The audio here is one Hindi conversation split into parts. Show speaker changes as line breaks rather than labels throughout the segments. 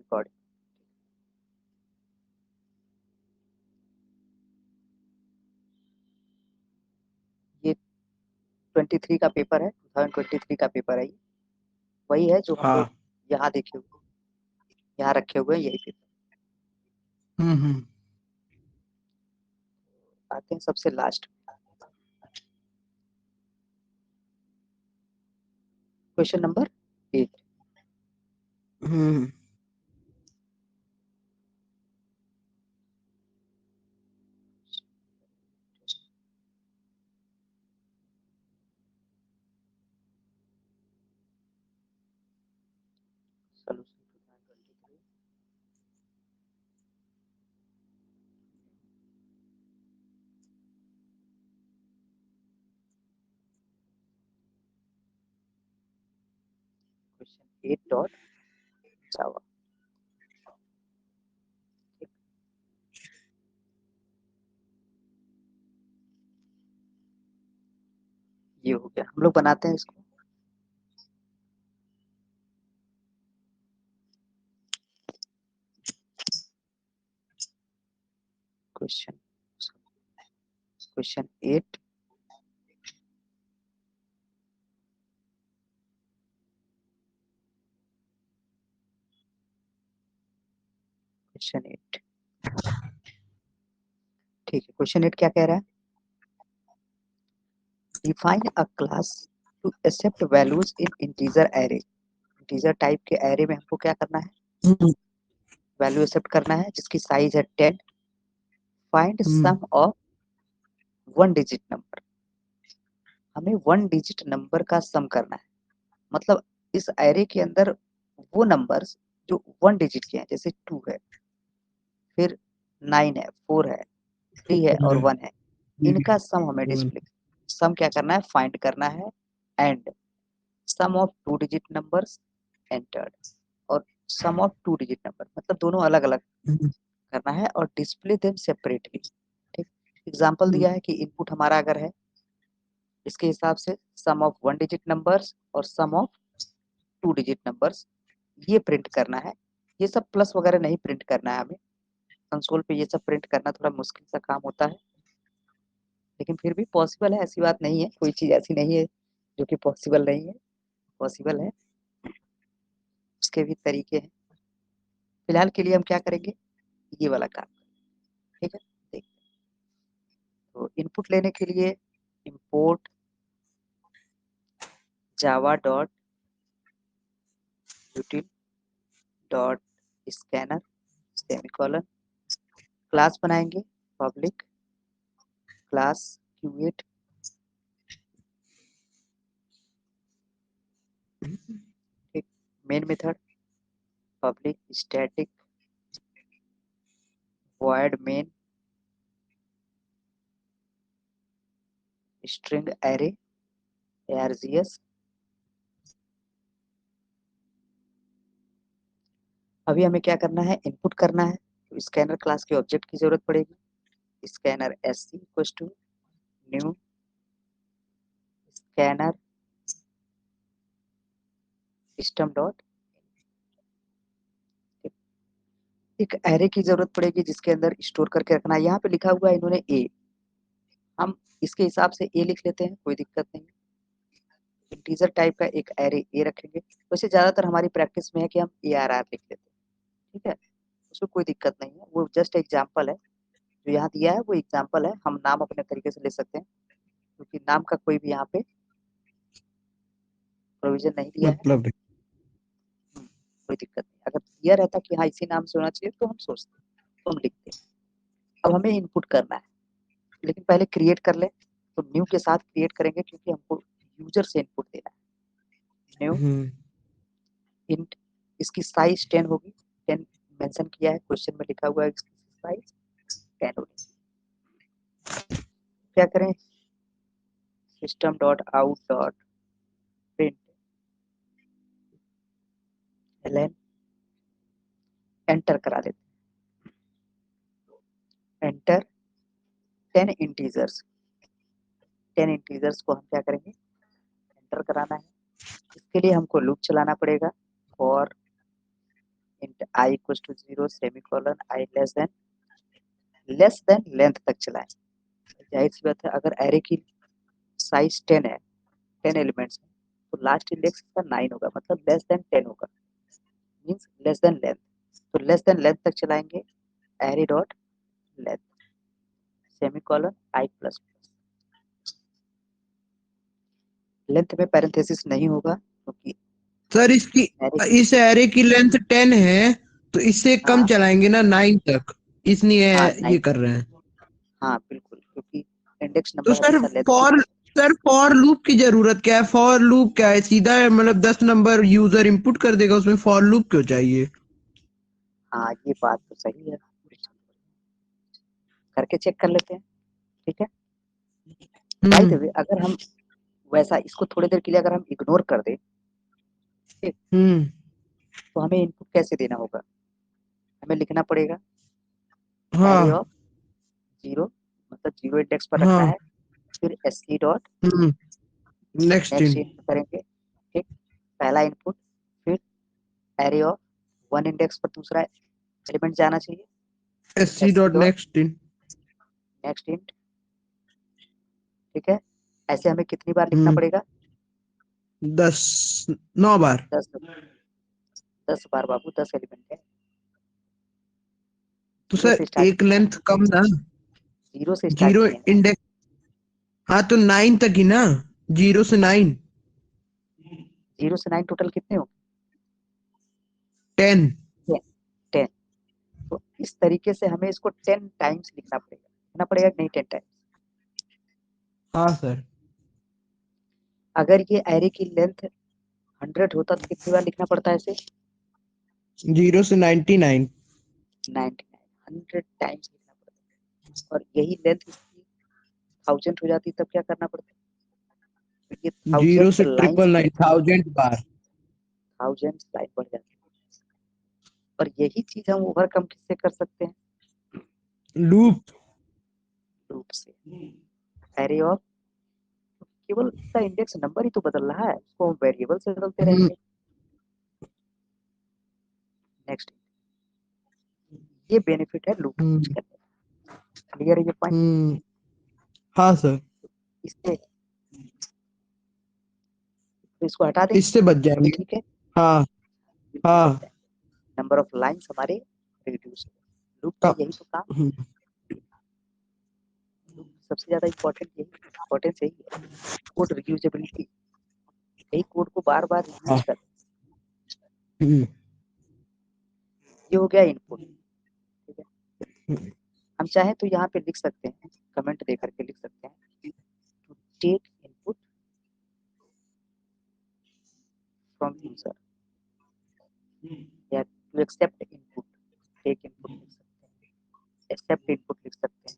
रिकॉर्डिंग। ये 23 का पेपर है, 2023 का पेपर है। ये वही है जो हम लोग यहाँ देखे हुए, यहाँ रखे हुए हैं, यही पेपर। आते हैं सबसे last, question number 8। Question 8 dot जावा। ये हो गया, हम लोग बनाते हैं इसको। क्वेश्चन 8 क्वेश्चन 8 ठीक है। क्वेश्चन 8 क्या कह रहा है? Define a class to accept values in integer array. Integer type के एरे में हमको क्या करना है? वैल्यू एक्सेप्ट करना है जिसकी साइज है 10। Find sum of 1 digit number. हमें 1 डिजिट नंबर का सम करना है, मतलब इस एरे के अंदर वो नंबर्स जो 1 डिजिट के हैं, जैसे 2 है, फिर 9 है, 4 है, 3 है और 1 है, इनका सम हमें डिस्प्ले, सम क्या करना है? फाइंड करना है। And sum of 2 digit numbers entered, और सम ऑफ 2 डिजिट नंबर, मतलब दोनों अलग अलग करना है और डिस्प्ले देम सेपरेटली। ठीक, एग्जांपल दिया है कि इनपुट हमारा अगर है, इसके हिसाब से सम ऑफ 1 डिजिट नंबर्स और सम ऑफ 2 डिजिट नंबर्स ये प्रिंट करना है। ये सब प्लस वगैरह नहीं प्रिंट करना है हमें, कंसोल पे ये सब प्रिंट करना थोड़ा मुश्किल सा काम होता है, लेकिन फिर भी पॉसिबल है, ऐसी बात नहीं है, कोई चीज ऐसी नहीं है जो कि पॉसिबल नहीं है, पॉसिबल है, उसके भी तरीके हैं। फिलहाल के लिए हम क्या करेंगे? ये वाला काम, ठीक है। देखते हैं, तो इनपुट लेने के लिए इंपोर्ट जावा dot util dot scanner semicolon, class बनाएंगे पब्लिक क्लास क्यूएट, ठीक, main method public static void main string array args। अभी हमें क्या करना है? इनपुट करना है, तो स्कैनर क्लास के ऑब्जेक्ट की जरूरत पड़ेगी। Scanner sc equals to new scanner system dot, एक एरे की जरूरत पड़ेगी जिसके अंदर स्टोर करके रखना है। यहाँ पे लिखा हुआ है इन्होंने ए, हम इसके हिसाब से ए लिख लेते हैं, कोई दिक्कत नहीं। इंटीजर टाइप का एक एरे ए रखेंगे, वैसे ज्यादातर हमारी प्रैक्टिस में है कि हम ARR लिख लेते हैं, ठीक है, उसमें कोई दिक्कत नहीं है, वो जस्ट एग्जाम्पल है। जो यहाँ दिया है वो एग्जाम्पल है, हम नाम अपने तरीके से ले सकते हैं, क्योंकि नाम का कोई भी यहाँ पे प्रोविजन नहीं दिया है।
मतलब
कोई दिक्कत नहीं, अगर दिया रहता कि हाँ इसी नाम से होना चाहिए तो हम सोचते, तो हम लिखते। अब हमें इनपुट करना है, लेकिन पहले क्रिएट कर ले, तो न्यू के साथ क्रिएट करेंगे क्योंकि हमको यूजर से इनपुट देना है। न्यू इंट, इसकी साइज 10 होगी, 10 मेंशन किया है, क्वेश्चन में लिखा हुआ है इसकी साइज 10 होगी। क्या करें? System dot out dot print LN, enter करा देते हैं। एंटर 10 इंटीजर्स, 10 इंटीजर्स को हम क्या करेंगे? एंटर कराना है। इसके लिए हमको लूप चलाना पड़ेगा, for int i equal to 0 semicolon i less than length तक चलाएं। जाहिर सी बात है, अगर एरे की साइज 10 है, 10 एलिमेंट्स है, तो लास्ट इंडेक्स का 9 होगा, मतलब लेस देन 10 होगा, मींस लेस देन लेंथ। तो लेस देन लेंथ तक चलाएंगे एरे डॉट लेंथ सेमीकोलन आई प्लस प्लस। लेंथ में पैरेंथेसिस नहीं होगा क्योंकि
सर इसकी इस एरे की लेंथ 10 है तो इससे कम
हाँ
चलाएंगे ना 9 तक, इसलिए
हाँ
ये
9,
कर रहे हैं।
हाँ बिल्कुल, क्योंकि इंडेक्स
तो
नंबर हमेशा लेंथ की
सर फॉर लूप की जरूरत क्या है? फॉर लूप क्या है? सीधा मतलब 10 नंबर यूजर इनपुट कर देगा, उसमें फॉर लूप क्यों चाहिए?
हाँ ये बात तो सही है, करके चेक कर लेते हैं, ठीक है। बाय द वे, अगर हम वैसा इसको थोड़ी देर के लिए अगर हम इग्नोर कर दें, ठीक, तो हमें इनपुट कैसे देना होगा? हमें लिखना पड़ेगा एरे
हाँ
ऑफ 0, मतलब 0 इंडेक्स पर रखना
हाँ
है, फिर SC dot
next
next
in
input करेंगे, ठीक, पहला इनपुट, फिर एरे ऑफ 1 इंडेक्स पर दूसरा एलिमेंट जाना चाहिए,
SC
SC
dot
dot
next in
next int, ठीक है। ऐसे हमें कितनी बार लिखना पड़ेगा?
10 9 बार।
10, 10 बार बाबू, 10 एलिमेंट है,
तो
जीरो
सर
से स्टार्ट
एक
किए हैं,
लेंथ कम ना,
जीरो से स्टार्ट
0
किए हैं,
इंडेक्स। हाँ तो 9 तक ही ना, 0 से 9
0 से 9 टोटल कितने हो?
10।
10। तो इस तरीके से हमें इसको 10 टाइम्स लिखना पड़ेगा कि नहीं? 10 टाइम्स।
हाँ सर।
अगर ये एरे की लेंथ 100 होता तो कितनी बार लिखना पड़ता है इसे?
0 से 99।
99, 100 टाइम्स लिखना पड़ता है। और यही लेंथ इसकी 1000 हो जाती तब क्या करना पड़ता? तो ये
0
1000
से
लाइन्स,
999 बार।
1000 लाइन बढ़ जाती है। और यही चीज हम ओवरकम किससे कर सकते हैं?
लूप।
लूप से। एरे ऑफ, केवल इसका इंडेक्स नंबर ही तो बदल रहा है, उसको हम वेरिएबल से बदलते रहेंगे। नेक्स्ट, ये बेनिफिट है लूप यूज करने का। क्लियर है ये पॉइंट?
हाँ सर,
इससे तो इसको हटा दें,
इससे बच
ये
जाएंगे।
ठीक है,
हाँ
बिल्कुल बच
हाँ।
जाए, नंबर ऑफ लाइंस हमारे रिड्यूस हो। लूप का यही तो काम, लूप सबसे ज्यादा इम्पोर्टेंस यही है, कोड रियूजेबिलिटी, यही कोड को बार बार यूज कर। ये हो गया इनपुट, ठीक है। हम चाहें तो यहाँ पे लिख सकते हैं, कमेंट दे करके लिख सकते हैं, to take input from user, या to accept input, take input लिख सकते हैं, एक्सेप्ट इनपुट लिख सकते हैं।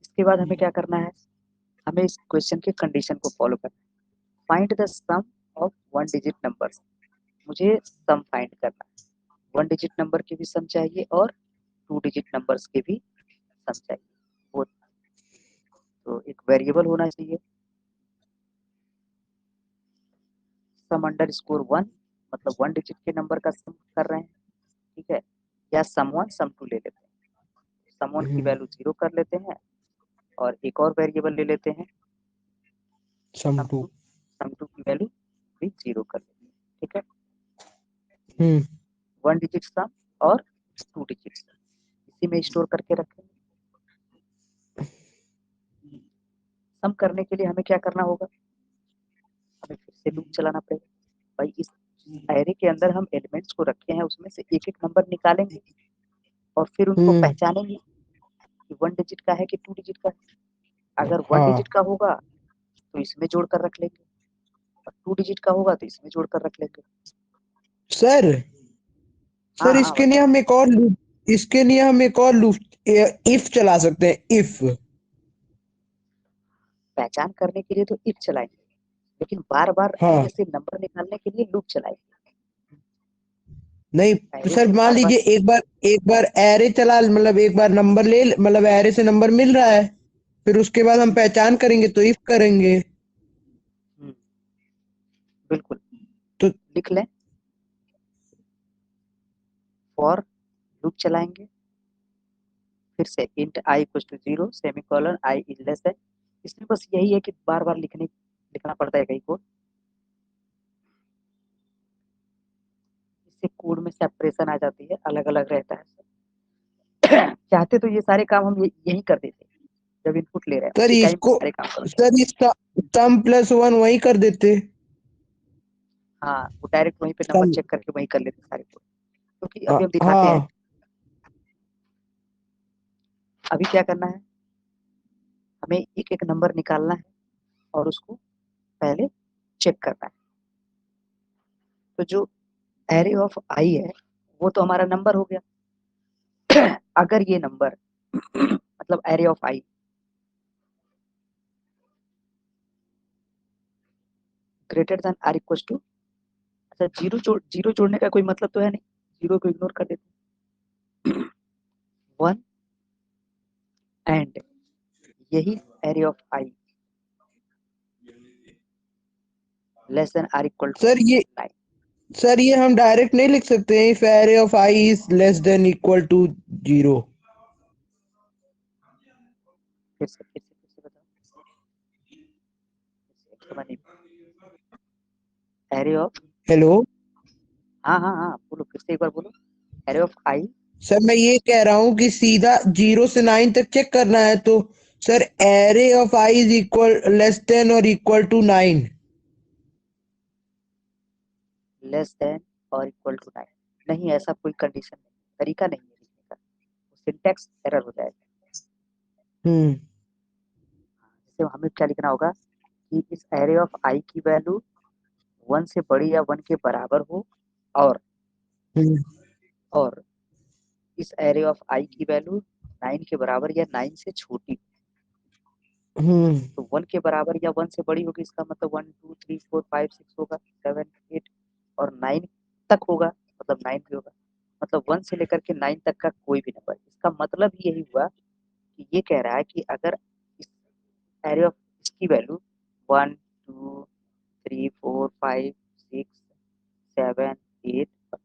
इसके बाद हमें क्या करना है? हमें इस क्वेश्चन के कंडीशन को फॉलो करना है। Find the sum of 1 digit numbers, मुझे सम फाइंड करना है, 1 डिजिट नंबर के भी सम चाहिए और 2 डिजिट नंबर्स के भी सम चाहिए। वो तो एक वेरिएबल होना चाहिए, सम अंडर स्कोर 1, मतलब 1 डिजिट के नंबर का सम कर रहे हैं, ठीक है। या सम 1 सम 2 ले लेते हैं, सम 1 की वैल्यू 0 कर लेते हैं, और एक और वेरिएबल ले लेते हैं
सम
सम
2।
2, सम 2 की वैल्यू भी 0 कर लेते हैं, ठीक है। 1 डिजिट सम और 2 डिजिट सम इसी में स्टोर करके रखें। सम करने के लिए हमें क्या करना होगा? हमें फिर से लूप चलाना पड़ेगा। भाई इस एरे के अंदर हम एलिमेंट्स को रखे हैं, उसमें से एक एक नंबर निकालेंगे और फिर उनको पहचानेंगे कि 1 डिजिट का है कि 2 डिजिट का है। अगर 1 डिजिट का होगा तो इसमें जोड़ कर रख लेंगे, और 2 डिजिट का होगा तो इसमें जोड़ कर रख लेंगे।
सर
हाँ
सर
हाँ
इसके लिए
बताओ।
हम एक और लूप, इसके लिए हम एक और लूप इफ चला सकते हैं। इफ
पहचान करने के लिए तो इफ चलाएंगे, लेकिन बार बार
हाँ
एरे से नंबर निकालने के लिए लूप चलाएंगे।
नहीं तो
एरे
सर
से
मान
बार बार,
लीजिए एक बार एरे चला, मतलब एक बार नंबर ले, मतलब एरे से नंबर मिल रहा है, फिर उसके बाद हम पहचान करेंगे तो इफ करेंगे। तो
लिख लें, फॉर लूप चलाएंगे, फिर से int i equal to 0 semicolon i is less than. इसमें बस यही है कि बार बार लिखना पड़ता है कहीं को, इससे कोड में सेपरेशन आ जाती है, अलग अलग रहता है। चाहते तो ये सारे काम हम यही कर देते जब इनपुट ले रहे हैं,
सर
उसी टाइम
इसको
सारे काम कर।
सर इसका सम प्लस 1 वही कर देते।
हाँ, वो डायरेक्ट वहीं पे नंबर
सम
चेक करके वहीं कर लेते सारे कोड, क्योंकि अभी हम दिखाते हैं।
हाँ
अभी क्या करना है, हमें एक एक नंबर निकालना है और उसको पहले चेक करना है। तो जो एरे ऑफ आई है वो तो हमारा नंबर हो गया। अगर ये नंबर मतलब array of i greater than or equal to, अच्छा जीरो जोड़ने का कोई मतलब तो है नहीं, जीरो को इग्नोर कर देते, 1 एंड यही array of i less than or equal to
sir ये
9।
सर ये हम डायरेक्ट नहीं लिख सकते हैं, if array of i is less than equal to 0।
फिर से बताओ, एरे ऑफ,
हेलो
हाँ हाँ हाँ बोलो, फिर से एक बार बोलो, एरे ऑफ आई।
सर मैं ये कह रहा हूँ कि सीधा 0 से 9 तक चेक करना है, तो sir array of i is equal less than और इक्वल टू 9।
लेस देन और इक्वल टू 9, नहीं ऐसा कोई कंडीशन नहीं, तरीका नहीं है लिखने का, सिंटैक्स एरर हो जाएगा। जैसे हमें क्या लिखना होगा कि इस एरे ऑफ आई की वैल्यू 1 से बड़ी या 1 के बराबर हो, और और इस एरे ऑफ आई की वैल्यू 9 के बराबर या 9 से छोटी। तो 1 के बराबर या 1 से बड़ी होगी, इसका मतलब 1 2 3 4 5 6 होगा, 7 8 और 9 तक होगा, मतलब 9 भी होगा, मतलब 1 से लेकर के 9 तक का कोई भी नंबर। इसका मतलब यही हुआ कि ये कह रहा है कि अगर इस एरे ऑफ इसकी वैल्यू 1 2 3 4 5 6 7 8 और 9,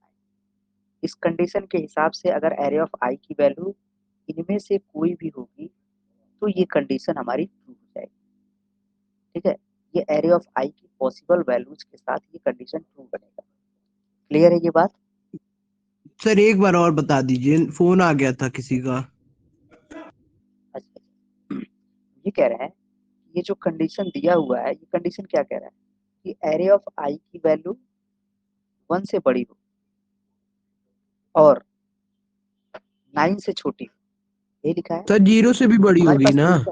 इस कंडीशन के हिसाब से अगर एरे ऑफ आई की वैल्यू इनमें से कोई भी होगी तो ये कंडीशन हमारी ट्रू हो जाएगी। ठीक है, ये एरे ऑफ आई की पॉसिबल वैल्यूज के साथ ये कंडीशन ट्रू बनेगा। क्लियर है ये बात?
सर एक बार और बता दीजिए, फोन आ गया था किसी का।
अच्छा, ये कह रहे हैं ये जो कंडीशन दिया हुआ है, ये कंडीशन क्या कह रहा है कि एरे ऑफ आई की वैल्यू 1 से बड़ी हो और 9 से छोटी हो, ये लिखा है।
सर 0 से भी बड़ी
हमारे
होगी
पास
ना?
तरीका,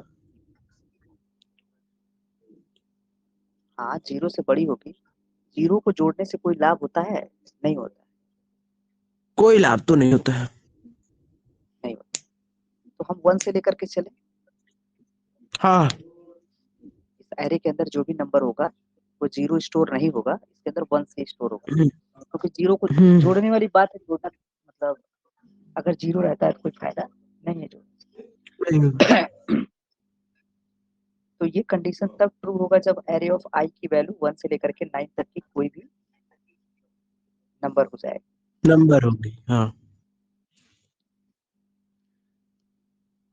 हाँ 0 से बड़ी होगी, 0 को जोड़ने से कोई लाभ होता है? नहीं होता,
कोई लाभ तो नहीं होता है।
नहीं होता। तो हम 1 से लेकर के चले,
हाँ
इस एरे के अंदर जो भी नंबर होगा वो 0 स्टोर नहीं होगा, इसके अंदर 1 से स्टोर होगा, क्योंकि 0 को
हम्म,
जोड़ने वाली बात है, जोड़ना मतलब अगर 0 रहता है तो कोई फायदा नहीं है जोड़ने। तो ये कंडीशन तब ट्रू होगा जब एरे ऑफ आई की वैल्यू 1 से लेकर के 9 तक की कोई भी नंबर हो जाएगा।
नंबर होगी हाँ।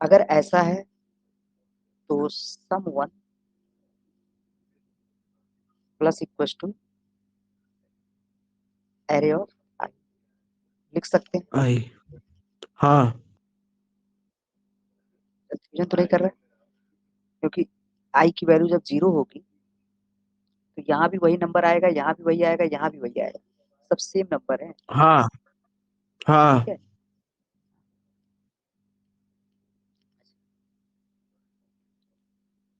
अगर ऐसा है तो sum 1 plus equal to array of i लिख सकते हैं।
आई हाँ
कंफ्यूजन तो नहीं कर रहा है? क्योंकि आई की वैल्यू जब 0 होगी तो यहाँ भी वही नंबर आएगा, यहाँ भी वही आएगा, यहाँ भी वही आएगा, सब सेम नंबर है।
हाँ हाँ।
ठीक है,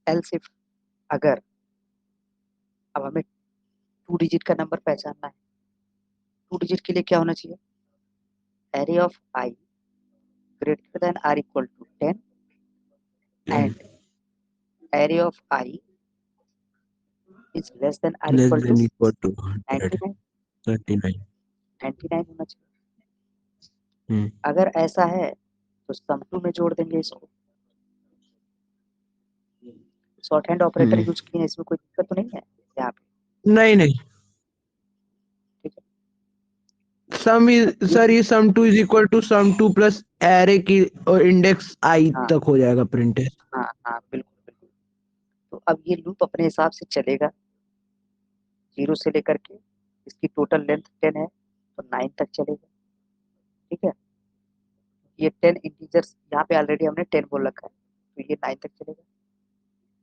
एल्स इफ, अगर, अब हमें 2 डिजिट का नंबर पहचानना है, 2 डिजिट के लिए क्या होना चाहिए, array of i greater than or equal to 10 and array of i is less than or
less
equal to
than equal to 100
99,
39।
99 होना चाहिए। अगर ऐसा है तो सम 2 में जोड़ देंगे इसको, शॉर्ट हैंड ऑपरेटर यूज किए हैं, इसमें कोई दिक्कत तो नहीं है यहाँ पे?
नहीं नहीं। सम इज सर ये sum 2 is equal to sum 2 plus array की और इंडेक्स आई
हाँ
तक हो जाएगा प्रिंट है।
हाँ हाँ बिल्कुल बिल्कुल। तो अब ये लूप अपने हिसाब से चलेगा 0 से लेकर के, इसकी टोटल लेंथ 10 है तो 9 तक चलेगा। ठीक है, ये 10 इंटीजर्स यहाँ पे ऑलरेडी हमने 10 बोल रखा है तो ये 9 तक चलेगा।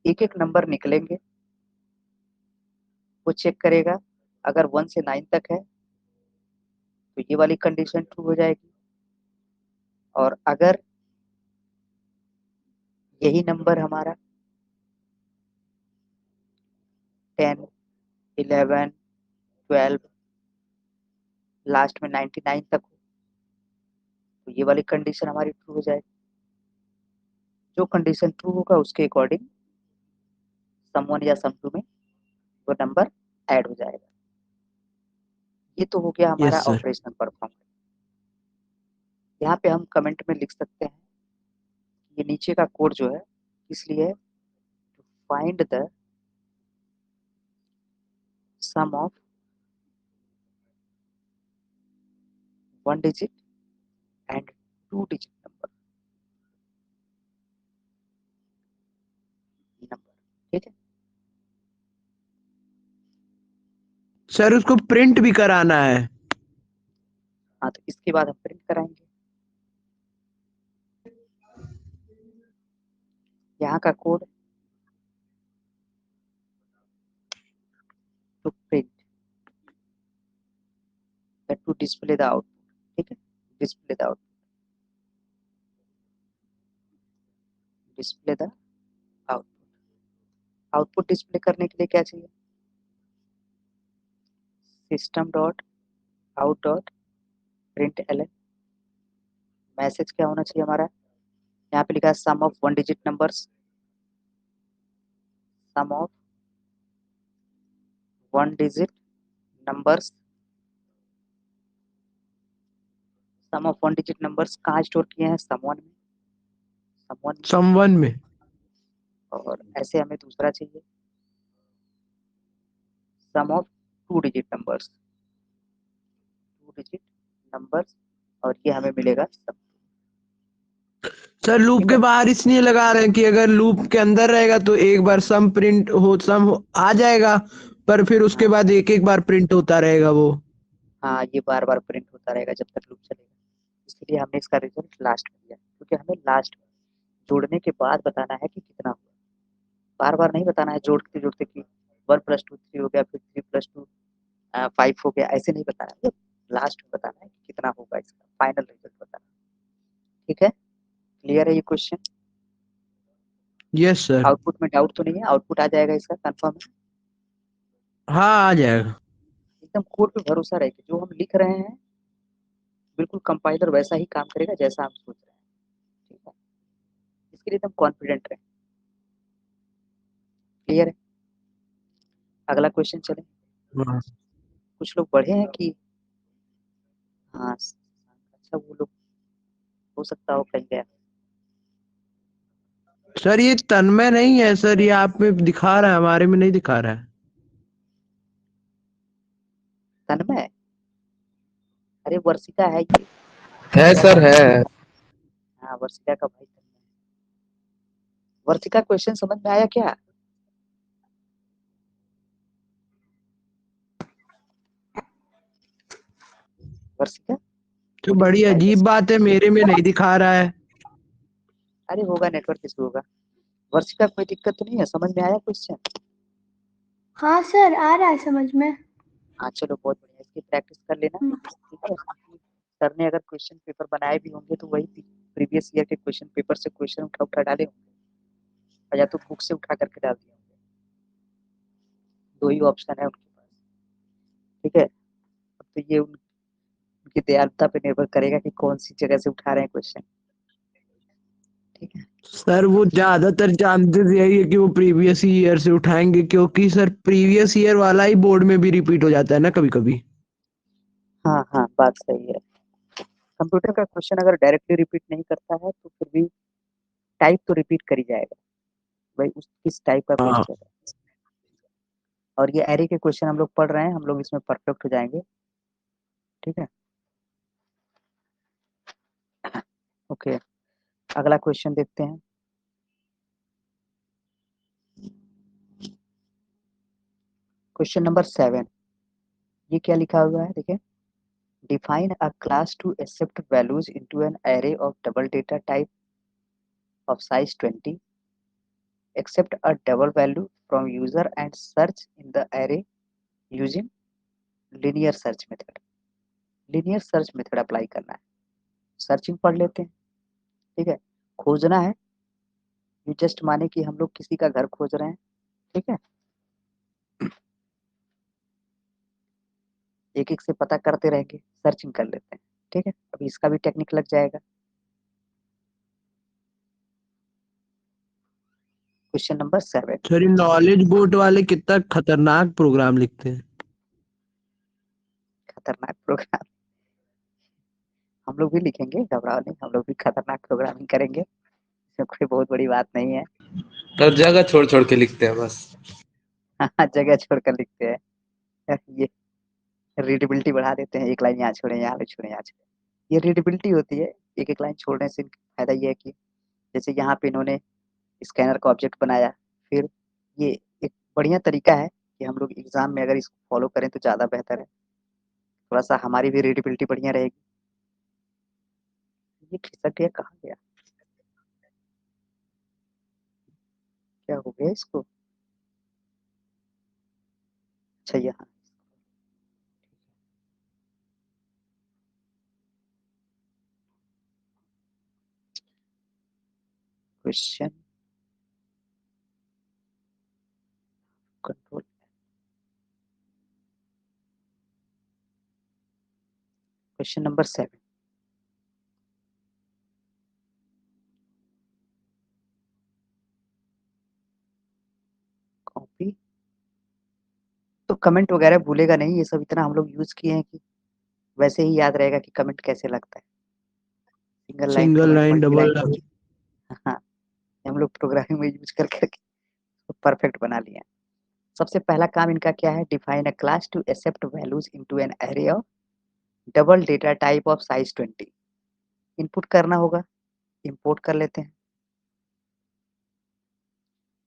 एक एक नंबर निकलेंगे, वो चेक करेगा, अगर 1 से 9 तक है तो ये वाली कंडीशन ट्रू हो जाएगी, और अगर यही नंबर हमारा 10, 11, 12, लास्ट में 99 तक हो तो ये वाली कंडीशन हमारी ट्रू हो जाएगी। जो कंडीशन ट्रू होगा उसके अकॉर्डिंग सम 1 या सम 2 में वो नंबर ऐड हो जाएगा। ये तो हो गया हमारा
यस सर।
Operational performance. यहाँ पे हम कमेंट में लिख सकते हैं, ये नीचे का कोड जो है इसलिए find the sum of 1 digit and 2 digit number. ठीक है,
सर उसको प्रिंट भी कराना है।
हाँ तो इसके बाद हम प्रिंट कराएंगे। यहाँ का code to print to display the output. ठीक है, display the output, display the output. Output display करने के लिए क्या चाहिए, system dot out dot println. Message क्या होना चाहिए हमारा, यहाँ पे लिखा है sum of 1 digit numbers, sum of 1 digit numbers, sum of 1 digit numbers कहाँ स्टोर किए हैं, सम 1 में, सम 1 में।
सम 1 में।
और ऐसे हमें दूसरा चाहिए sum of 2 digit numbers, 2 digit numbers, और ये हमें मिलेगा सम।
सर लूप
ठीक
के
है,
बाहर इसलिए लगा रहे हैं कि अगर लूप के अंदर रहेगा तो एक बार सम प्रिंट हो आ जाएगा, पर फिर उसके
हाँ
बाद एक एक बार प्रिंट होता रहेगा वो।
हाँ, ये बार बार प्रिंट होता रहेगा जब तक लूप चलेगा, इसलिए हमने इसका रिजल्ट लास्ट में दिया, क्योंकि हमें लास्ट में जोड़ने के बाद बताना है कि कितना हुआ। बार बार नहीं बताना है जोड़ते जोड़ते कि 1 + 2 3 हो गया, फिर 3 + 2 5 हो गया, ऐसे नहीं बताना है, लास्ट में बताना है कि कितना होगा, इसका फाइनल रिजल्ट बताना है। ठीक है, क्लियर है ये क्वेश्चन।
Yes sir.
आउटपुट में डाउट तो नहीं है, आउटपुट आ जाएगा इसका कंफर्म है।
हाँ आ जाएगा।
एकदम कोड पे भरोसा रहे कि जो हम लिख रहे हैं बिल्कुल कंपाइलर वैसा ही काम करेगा जैसा हम सोच रहे हैं। ठीक है, इसके लिए एकदम कॉन्फिडेंट रहे। क्लियर है, अगला क्वेश्चन चले।
हाँ।
कुछ लोग बढ़े हैं कि हाँ अच्छा, वो लोग हो सकता हो कहीं गया।
सर ये तन्मय नहीं है सर, ये आप में दिखा रहा है, हमारे में नहीं दिखा रहा है।
तन्मय, अरे वर्षिका है ये।
है सर है।
हाँ वर्षिका का भाई तन्मय। वर्षिका क्वेश्चन समझ में आया क्या, वर्षिका
तो
बोली
बड़ी
कुछ आइडिया।
अजीब बात है, मेरे में नहीं दिखा रहा है।
अरे होगा नेटवर्क इशू होगा। वर्षिका कोई दिक्कत तो नहीं है, समझ में आया क्वेश्चन।
हाँ सर, आ रहा है समझ में।
हाँ चलो बहुत बढ़िया, इसकी प्रैक्टिस कर लेना। ठीक है, सर ने अगर क्वेश्चन पेपर बनाए भी होंगे तो वही प्रीवियस ईयर के क्वेश्चन पेपर से क्वेश्चन उठा उठा डाले होंगे, और या तो बुक से उठा करके डाल दिए होंगे, दो ही ऑप्शन है उनके पास। ठीक है, अब तो ये उनकी दयालुता पे निर्भर करेगा कि कौन सी जगह से उठा रहे हैं क्वेश्चन। ठीक है,
सर वो ज्यादातर चांसेस यही है कि वो प्रीवियस ईयर से उठाएंगे, क्योंकि सर प्रीवियस ईयर वाला ही बोर्ड में भी रिपीट हो जाता है ना कभी कभी।
हाँ हाँ बात सही है। कंप्यूटर का क्वेश्चन अगर डायरेक्टली रिपीट नहीं करता है तो फिर भी टाइप तो रिपीट कर ही जाएगा, भाई उस किस टाइप का
हाँ।
क्वेश्चन है। और ये एरे के क्वेश्चन हम लोग पढ़ रहे हैं, हम लोग इसमें परफेक्ट हो जाएंगे। ठीक है, ओके, अगला क्वेश्चन देखते हैं। क्वेश्चन नंबर 7, ये क्या लिखा हुआ है देखिए। Define a class to accept values into an array of double data type of size 20, accept a double value from user and search in the array using linear search method. linear search method apply करना है। सर्चिंग पढ़ लेते हैं, ठीक है। खोजना है, यू जस्ट माने कि हम लोग किसी का घर खोज रहे हैं, ठीक है। एक एक से पता करते रहेंगे, सर्चिंग कर लेते हैं, ठीक है। अभी इसका भी टेक्निक लग जाएगा। Question number 7।
Sir knowledge boat वाले कितना खतरनाक प्रोग्राम लिखते हैं।
खतरनाक प्रोग्राम हम लोग भी लिखेंगे, घबराओ नहीं, हम लोग भी खतरनाक प्रोग्रामिंग करेंगे, इसमें कोई बहुत बड़ी बात नहीं है।
तो जगह छोड़ छोड़ के लिखते हैं बस।
जगह छोड़कर लिखते हैं। ये रीडेबिलिटी बढ़ा देते हैं, एक लाइन यहाँ छोड़े, यहाँ छोड़े, यहाँ छोड़े। ये रीडेबिलिटी होती है। एक एक लाइन छोड़ने से फायदा ये है कि जैसे यहाँ पे इन्होंने स्कैनर का ऑब्जेक्ट बनाया, फिर ये एक बढ़िया तरीका है कि हम लोग एग्जाम में अगर इसको फॉलो करें तो ज़्यादा बेहतर है। थोड़ा सा हमारी भी रीडेबिलिटी बढ़िया रहेगी। ये खिसक गया, कहाँ गया, क्या हो गया इसको। अच्छा यहाँ question control. Question number 7, copy. तो कमेंट वगैरह भूलेगा नहीं, ये सब इतना हम लोग यूज किए हैं कि वैसे ही याद रहेगा कि कमेंट कैसे लगता है।
Single line
multi
double
line.
Line.
हाँ, हम लोग प्रोग्रामिंग में यूज कर करके परफेक्ट बना लिया। सबसे पहला काम इनका क्या है, define a class to accept values into an array of double data type of size 20। Input करना होगा, इंपोर्ट कर लेते हैं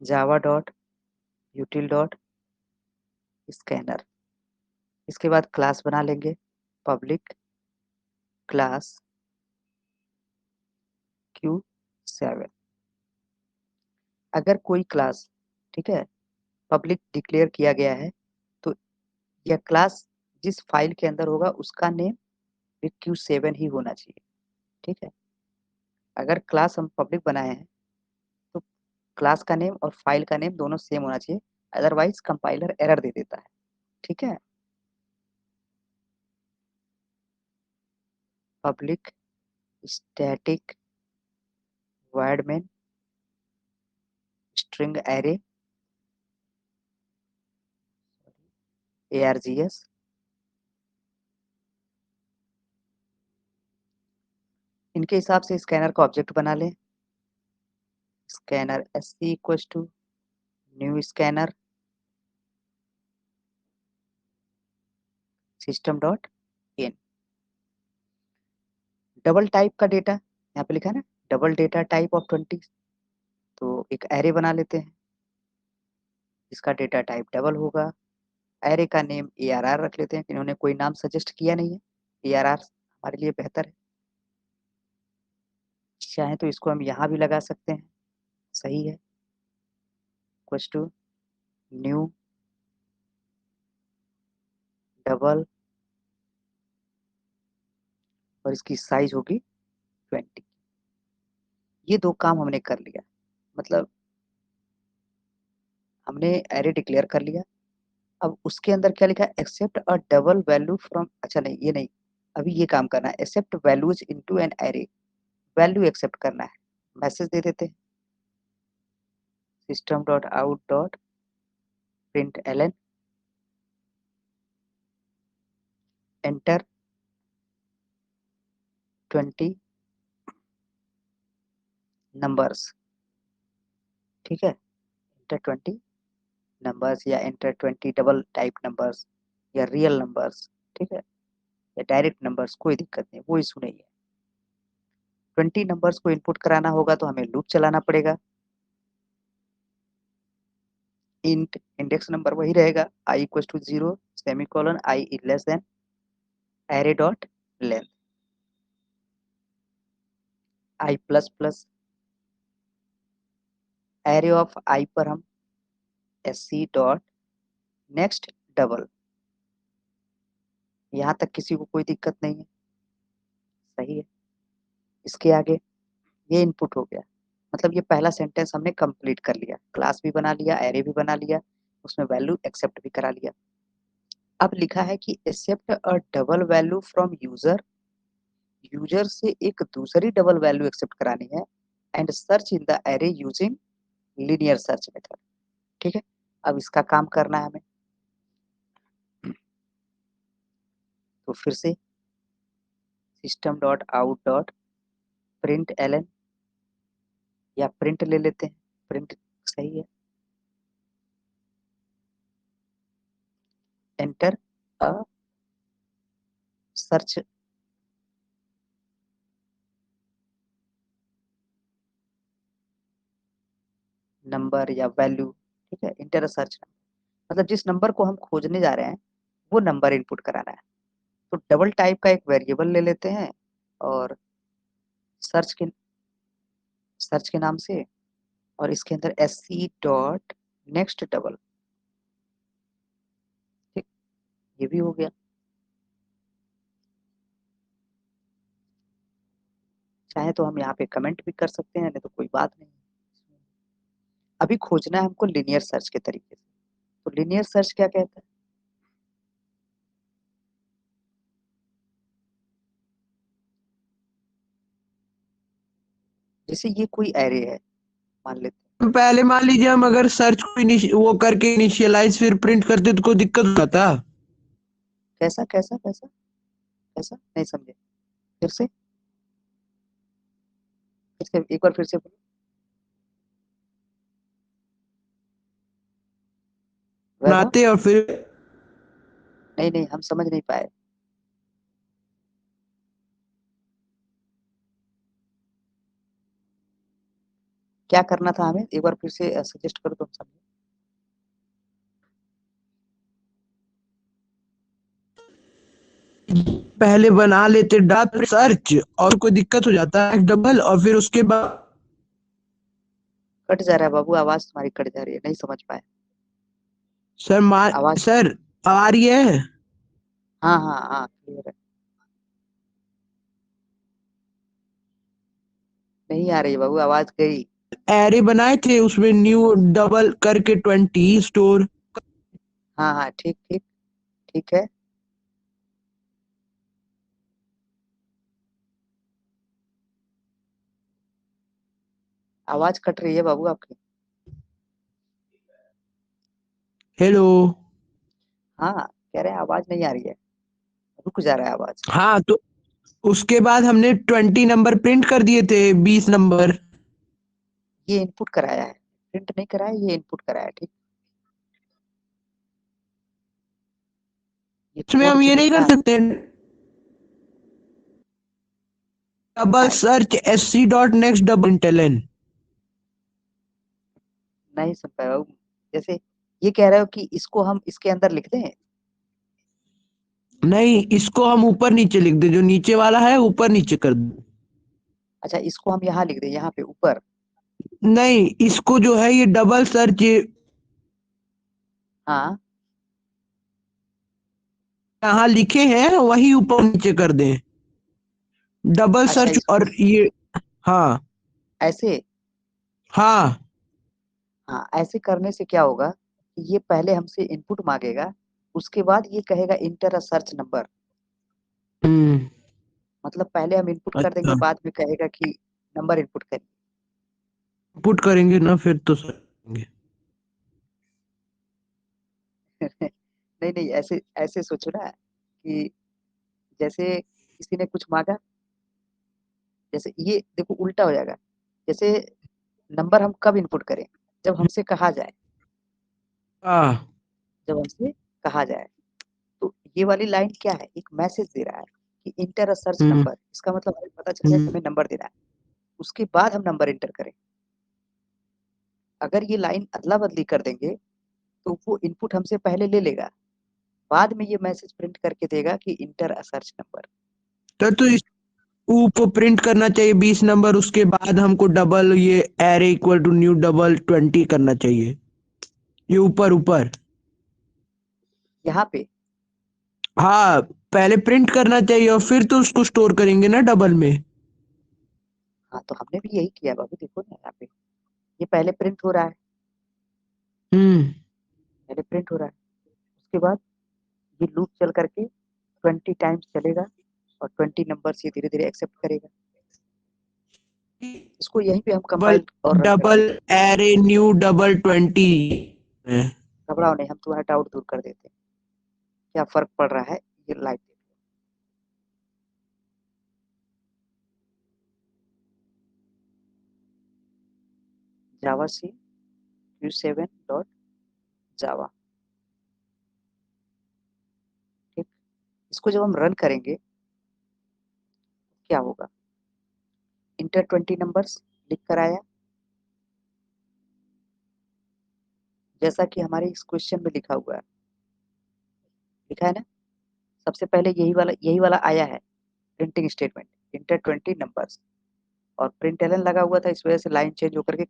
Java dot util dot scanner. इसके बाद क्लास बना लेंगे, पब्लिक क्लास Q7। अगर कोई क्लास, ठीक है, पब्लिक डिक्लेयर किया गया है तो यह क्लास जिस फाइल के अंदर होगा उसका नेम भी Q7 ही होना चाहिए, ठीक है। अगर क्लास हम पब्लिक बनाए हैं तो क्लास का नेम और फाइल का नेम दोनों सेम होना चाहिए, अदरवाइज कंपाइलर एरर दे देता है, ठीक है। Public static void main string array args। इनके हिसाब से स्कैनर का ऑब्जेक्ट बना लें, scanner sc equals to new scanner system dot in. Double type का डेटा यहाँ पे लिखा है ना, डबल डेटा टाइप ऑफ 20। तो एक एरे बना लेते हैं जिसका डेटा टाइप डबल होगा। एरे का नेम ARR रख लेते हैं, इन्होंने कोई नाम सजेस्ट किया नहीं है, ARR हमारे लिए बेहतर है। चाहे तो इसको हम यहाँ भी लगा सकते हैं, सही है। इक्वल्स टू न्यू डबल और इसकी साइज होगी 20। ये दो काम हमने कर लिया, मतलब हमने एरे डिक्लेयर कर लिया। अब उसके अंदर क्या लिखा है, accept a double value from, अच्छा नहीं ये नहीं, अभी ये काम करना है, accept values into an array. Value accept करना है, मैसेज दे देते हैं system dot out dot print LN enter 20 numbers, ठीक है। एंटर 20 नंबर्स या एंटर 20 डबल टाइप नंबर्स या रियल नंबर्स, ठीक है, या डायरेक्ट नंबर्स, कोई दिक्कत नहीं, वो इशू नहीं है। 20 नंबर्स को इनपुट कराना होगा तो हमें लूप चलाना पड़ेगा। इंट इंडेक्स नंबर वही रहेगा i equal to 0 semicolon i is less than array dot length i plus plus array of i पर हम sc डॉट नेक्स्ट डबल। यहाँ तक किसी को कोई दिक्कत नहीं है, सही है। इसके आगे ये इनपुट हो गया, मतलब ये पहला सेंटेंस हमने कंप्लीट कर लिया, क्लास भी बना लिया, एरे भी बना लिया, उसमें वैल्यू एक्सेप्ट भी करा लिया। अब लिखा है कि accept a double value from user, user से एक दूसरी डबल वैल्यू एक्सेप्ट करानी है, and search in the array using linear search method. ठीक है, अब इसका काम करना है हमें। तो फिर से system dot out dot print LN या प्रिंट ले लेते हैं, प्रिंट सही है। एंटर अ सर्च नंबर या वैल्यू, ठीक है। इंटर अ सर्च मतलब जिस नंबर को हम खोजने जा रहे हैं वो नंबर इनपुट कराना है। तो डबल टाइप का एक वेरिएबल ले लेते हैं और सर्च के नाम से, और इसके अंदर sc डॉट नेक्स्ट डबल। ठीक, ये भी हो गया। चाहे तो हम यहाँ पे कमेंट भी कर सकते हैं, नहीं तो कोई बात नहीं। अभी खोजना है हमको लिनियर सर्च के तरीके से। तो लिनियर सर्च क्या कहता है? जैसे ये कोई एरे है मान लेते हैं,
पहले मान लीजिए हम अगर सर्च को वो करके इनिशियलाइज फिर प्रिंट करते तो कोई दिक्कत होता।
कैसा कैसा कैसा कैसा नहीं समझे, फिर से एक बार फिर से बोलो। वैभव,
बनाते और फिर
नहीं नहीं हम समझ नहीं पाए। क्या करना था हमें, एक बार फिर से सजेस्ट करो तो हम समझे।
पहले बना लेते डॉट सर्च और कोई दिक्कत हो जाता है डबल और फिर उसके बाद
कट जा रहा है बाबू, आवाज तुम्हारी कट जा रही है, नहीं समझ पाए आवाज।
सर आ रही है।
हाँ हाँ हाँ क्लियर है। नहीं आ रही है बाबू, आवाज गई।
एरे बनाए थे उसमें न्यू डबल करके 20 स्टोर।
हाँ हाँ ठीक ठीक ठीक है। आवाज कट रही है बाबू आपकी।
हेलो।
हाँ कह रहे हैं आवाज नहीं आ रही है, रुक जा रहा है आवाज।
हाँ तो उसके बाद हमने 20 नंबर प्रिंट कर दिए थे 20 नंबर।
ये इनपुट कराया है, प्रिंट नहीं कराया, ये इनपुट कराया। ठीक, ये
इसमें
कोड
हम
जो
ये नहीं
लिखा
कर
है
सकते double search sc dot next double इंटेलन।
नहीं सुन पाया बाबू। जैसे ये कह रहे हो कि इसको हम इसके अंदर लिख दें।
नहीं इसको हम ऊपर नीचे लिख दे, जो नीचे वाला है ऊपर नीचे कर दो।
अच्छा इसको हम यहाँ लिख दें, यहाँ पे ऊपर।
नहीं इसको जो है ये डबल सर्च
हाँ
यहाँ लिखे हैं वही ऊपर नीचे कर दें डबल
अच्छा
सर्च
इसको
और ये। हाँ
ऐसे।
हाँ।
हाँ ऐसे करने से क्या होगा कि ये पहले हमसे इनपुट मांगेगा, उसके बाद ये कहेगा इंटर अ सर्च नंबर।
हम्म।
मतलब पहले हम इनपुट कर देंगे,
अच्छा
बाद में कहेगा कि नंबर इनपुट करिए।
पुट करेंगे ना फिर तो सर।
नहीं नहीं ऐसे ऐसे सोचो ना कि जैसे किसी ने कुछ मांगा, जैसे ये देखो उल्टा हो जाएगा। जैसे नंबर हम कब इनपुट करें, जब हमसे कहा जाए,
हाँ।
जब हमसे कहा जाए। तो ये वाली लाइन क्या है, एक मैसेज दे रहा है कि इंटर अ सर्च
हम्म।
नंबर। इसका मतलब हमें पता चल गया कि
हम्म।
हमें नंबर देना है। उसके बाद हम नंबर एंटर करें। अगर ये लाइन अदला बदली कर देंगे तो वो इनपुट हमसे पहले ले लेगा, बाद में ये मैसेज प्रिंट करके देगा कि इंटर अ सर्च नंबर।
तो इस ऊपर प्रिंट करना चाहिए 20 नंबर, उसके बाद हमको डबल ये array equal to new double 20 करना चाहिए, ये ऊपर ऊपर।
यहाँ पे
हाँ, पहले प्रिंट करना चाहिए और फिर तो उसको स्टोर करेंगे ना डबल में।
हाँ, तो हमने भी यही किया बाबू, देखो ना यहाँ पे ये पहले प्रिंट हो रहा है, पहले प्रिंट हो रहा है, उसके बाद ये लूप चल करके 20 टाइम्स चलेगा और 20 नंबर से धीरे धीरे एक्सेप्ट करेगा। इसको यहीं पे हम
डबल
कंपाइल और रन करा
डबल
देंगे।
Array new double 20।
घबराओ नहीं, हम तुम्हारा डाउट दूर कर देते हैं। क्या फर्क पड़ रहा है ये लाइव देख लो। जावा सी Q7 डॉट जावा, ठीक। इसको जब हम रन करेंगे क्या होगा, इंटर 20 नंबर्स लिख कर आया, जैसा कि हमारे इस क्वेश्चन में लिखा हुआ है, लिखा है ना। सबसे पहले यही वाला आया है प्रिंटिंग स्टेटमेंट, इंटर 20 नंबर्स, और प्रिंट एलन लगा हुआ था, इस वजह से लाइन चेंज होकर के